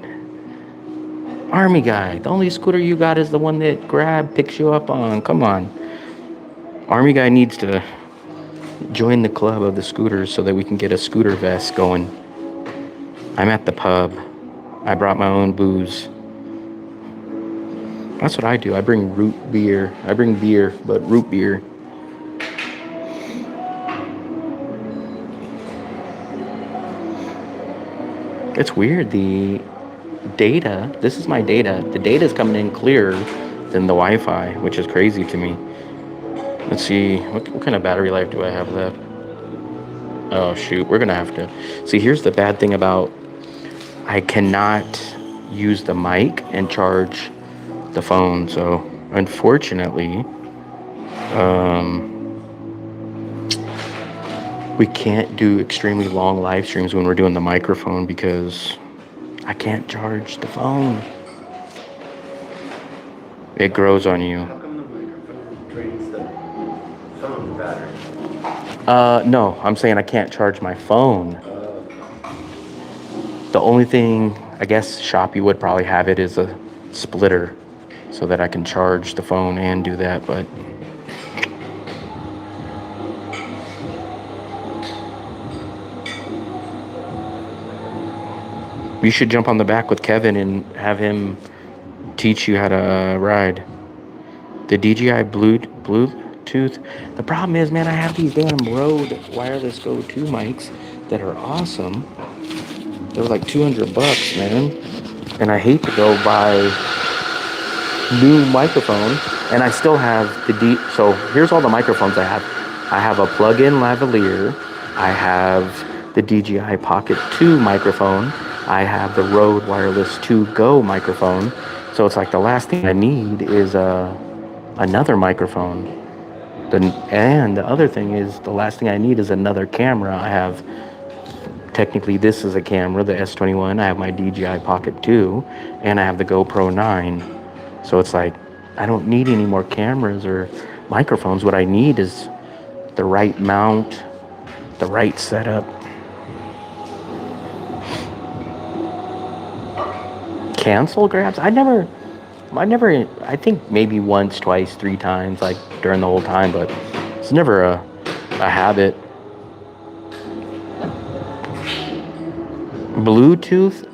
Army guy. The only scooter you got is the one that Grab picks you up on. Come on. Army guy needs to join the club of the scooters so that we can get a scooter vest going. I'm at the pub. I brought my own booze. That's what I do. I bring root beer. I bring beer, but root beer. It's weird. The data, this is my data. The data is coming in clearer than the Wi-Fi, which is crazy to me. Let's see. What kind of battery life do I have left? Oh, shoot. We're going to have to. See, here's the bad thing about I cannot use the mic and charge the phone. So, unfortunately, we can't do extremely long live streams when we're doing the microphone because I can't charge the phone. It grows on you. How come the microphone drains the phone battery? No, I'm saying I can't charge my phone. The only thing, I guess Shopee would probably have it is a splitter so that I can charge the phone and do that, but you should jump on the back with Kevin and have him teach you how to ride. The DJI Bluetooth. The problem is, man, I have these damn Rode wireless Go 2 mics that are awesome. They're like $200, man. And I hate to go buy new microphone. And I still have so here's all the microphones I have. I have a plug-in lavalier. I have the DJI Pocket 2 microphone. I have the Rode Wireless 2 Go microphone. So it's like the last thing I need is another microphone. And the other thing is the last thing I need is another camera. I have, technically this is a camera, the S21. I have my DJI Pocket 2 and I have the GoPro 9. So it's like I don't need any more cameras or microphones. What I need is the right mount, the right setup. Cancel grabs? I think maybe once, twice, 3 times, like during the whole time, but it's never a habit. Bluetooth,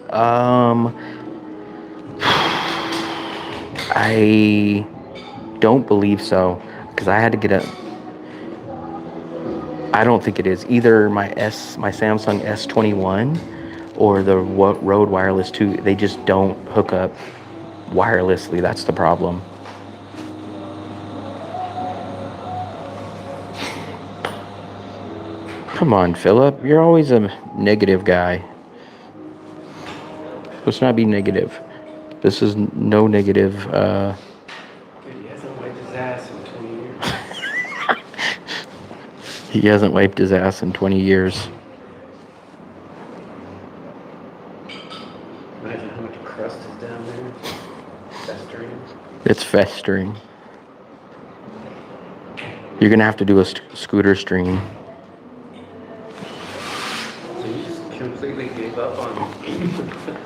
I don't believe so, because I had to get I don't think it is either my Samsung S21 or the Rode Wireless 2. They just don't hook up wirelessly. That's the problem. Come on, Philip. You're always a negative guy. Let's not be negative. This is no negative. Dude, he hasn't wiped his ass in 20 years. He hasn't wiped his ass in 20 years. Imagine how much crust is down there. Festering. It's festering. You're gonna have to do a scooter stream. So you just completely gave up on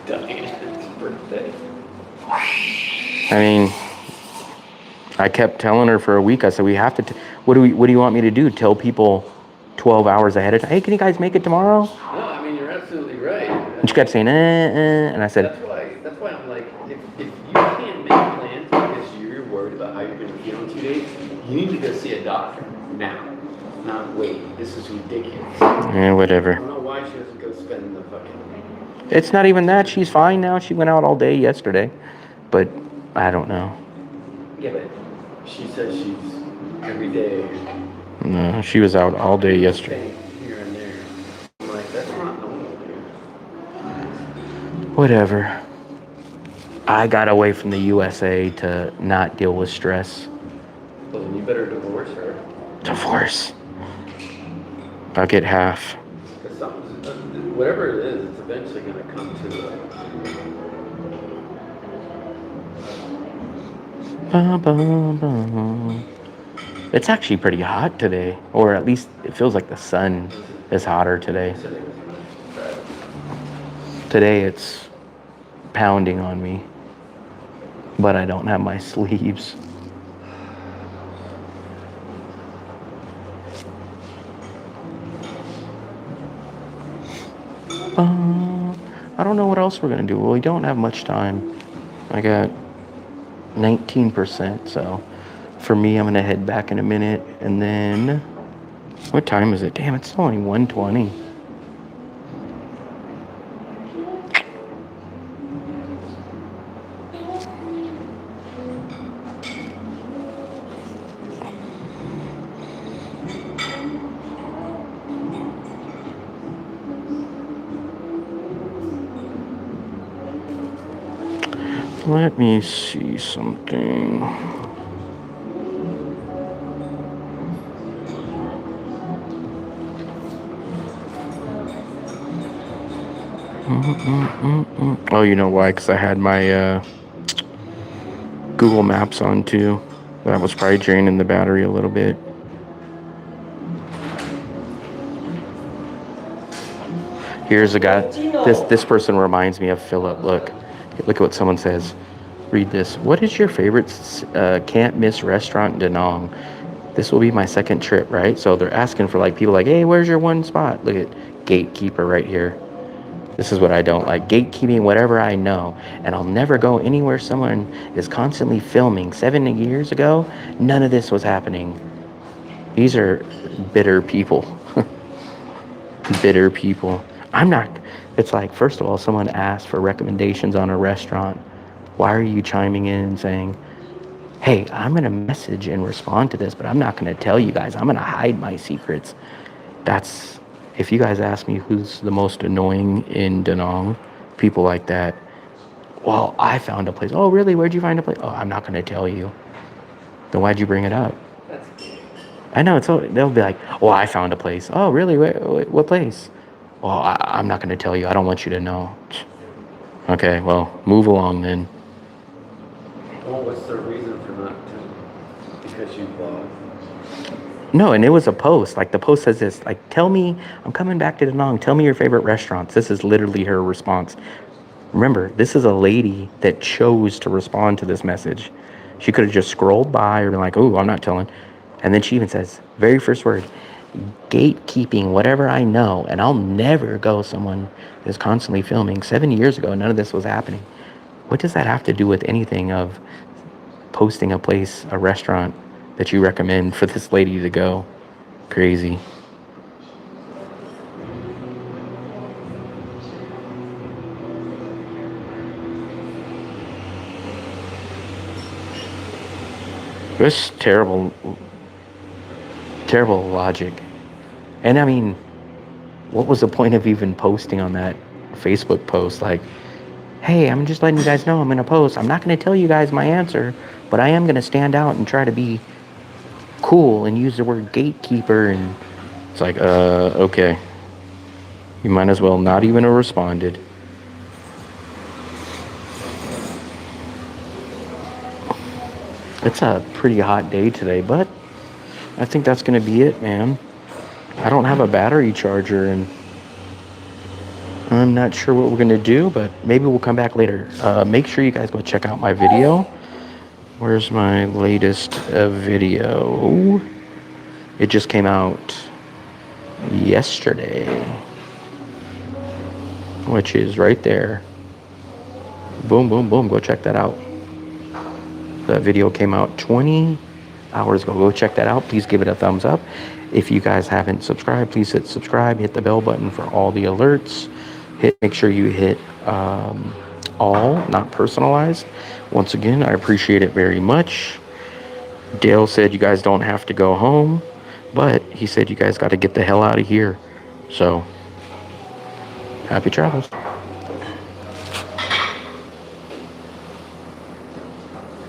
Diane's birthday. I mean, I kept telling her for a week. I said, we have to. What do you want me to do? Tell people 12 hours ahead of time. Hey, can you guys make it tomorrow? No, I mean you're absolutely right. And she kept saying, and I said, That's why I'm like, if you can't make plans because you're worried about how you're going to feel in 2 days, you need to go see a doctor now. Not wait. This is ridiculous. Whatever. I don't know why she doesn't go spend the fucking. It's not even that. She's fine now. She went out all day yesterday, but I don't know. Yeah, but she says she's every day. No, she was out all day yesterday. Here and there. I'm like, that's not normal, dude. Whatever. I got away from the USA to not deal with stress. Well, then you better divorce her. Divorce. I'll get half. Because whatever it is, it's eventually going to come to it. It's actually pretty hot today, or at least it feels like the sun is hotter today. Today it's pounding on me, but I don't have my sleeves. I don't know what else we're gonna do. Well, we don't have much time. I got 19%, so for me, I'm gonna head back in a minute, and then what time is it? Damn, it's only 1:20. Let me see something. Oh, you know why? Because I had my Google Maps on too. That was probably draining the battery a little bit. Here's a guy. This person reminds me of Philip. Look at what someone says. Read this. What is your favorite can't miss restaurant in Da Nang? This will be my second trip, right? So they're asking for like people like, hey, where's your one spot? Look at gatekeeper right here. This is what I don't like. Gatekeeping whatever I know. And I'll never go anywhere someone is constantly filming. 7 years ago, none of this was happening. These are bitter people. Bitter people. It's like, first of all, someone asked for recommendations on a restaurant. Why are you chiming in and saying, hey, I'm going to message and respond to this, but I'm not going to tell you guys. I'm going to hide my secrets. If you guys ask me who's the most annoying in Da Nang, people like that. Well, I found a place. Oh, really? Where'd you find a place? Oh, I'm not going to tell you. Then why'd you bring it up? I know. They'll be like, oh, I found a place. Oh, really? What place? Well, I'm not going to tell you. I don't want you to know. Okay, well, move along then. Well, what's the reason for not to? Because you vlog. No, and it was a post. Like, the post says this, like, tell me, I'm coming back to Da Nang. Tell me your favorite restaurants. This is literally her response. Remember, this is a lady that chose to respond to this message. She could have just scrolled by or been like, oh, I'm not telling. And then she even says, very first word, gatekeeping whatever I know, and I'll never go someone is constantly filming. 7 years ago, none of this was happening. What does that have to do with anything of posting a place, a restaurant that you recommend for this lady to go? Crazy. This terrible logic. And I mean, what was the point of even posting on that Facebook post? Like, hey, I'm just letting you guys know I'm going to post. I'm not going to tell you guys my answer, but I am going to stand out and try to be cool and use the word gatekeeper. And it's like, okay. You might as well not even have responded. It's a pretty hot day today, but I think that's going to be it, man. I don't have a battery charger, and I'm not sure what we're going to do, but maybe we'll come back later. Make sure you guys go check out my video. Where's my latest video? It just came out yesterday, which is right there. Boom, boom, boom. Go check that out. That video came out 20 hours ago. Go check that out. Please give it a thumbs up. If you guys haven't subscribed, please hit subscribe. Hit the bell button for all the alerts. Make sure you hit all, not personalized. Once again, I appreciate it very much. Dale said you guys don't have to go home, but he said you guys got to get the hell out of here. So, happy travels.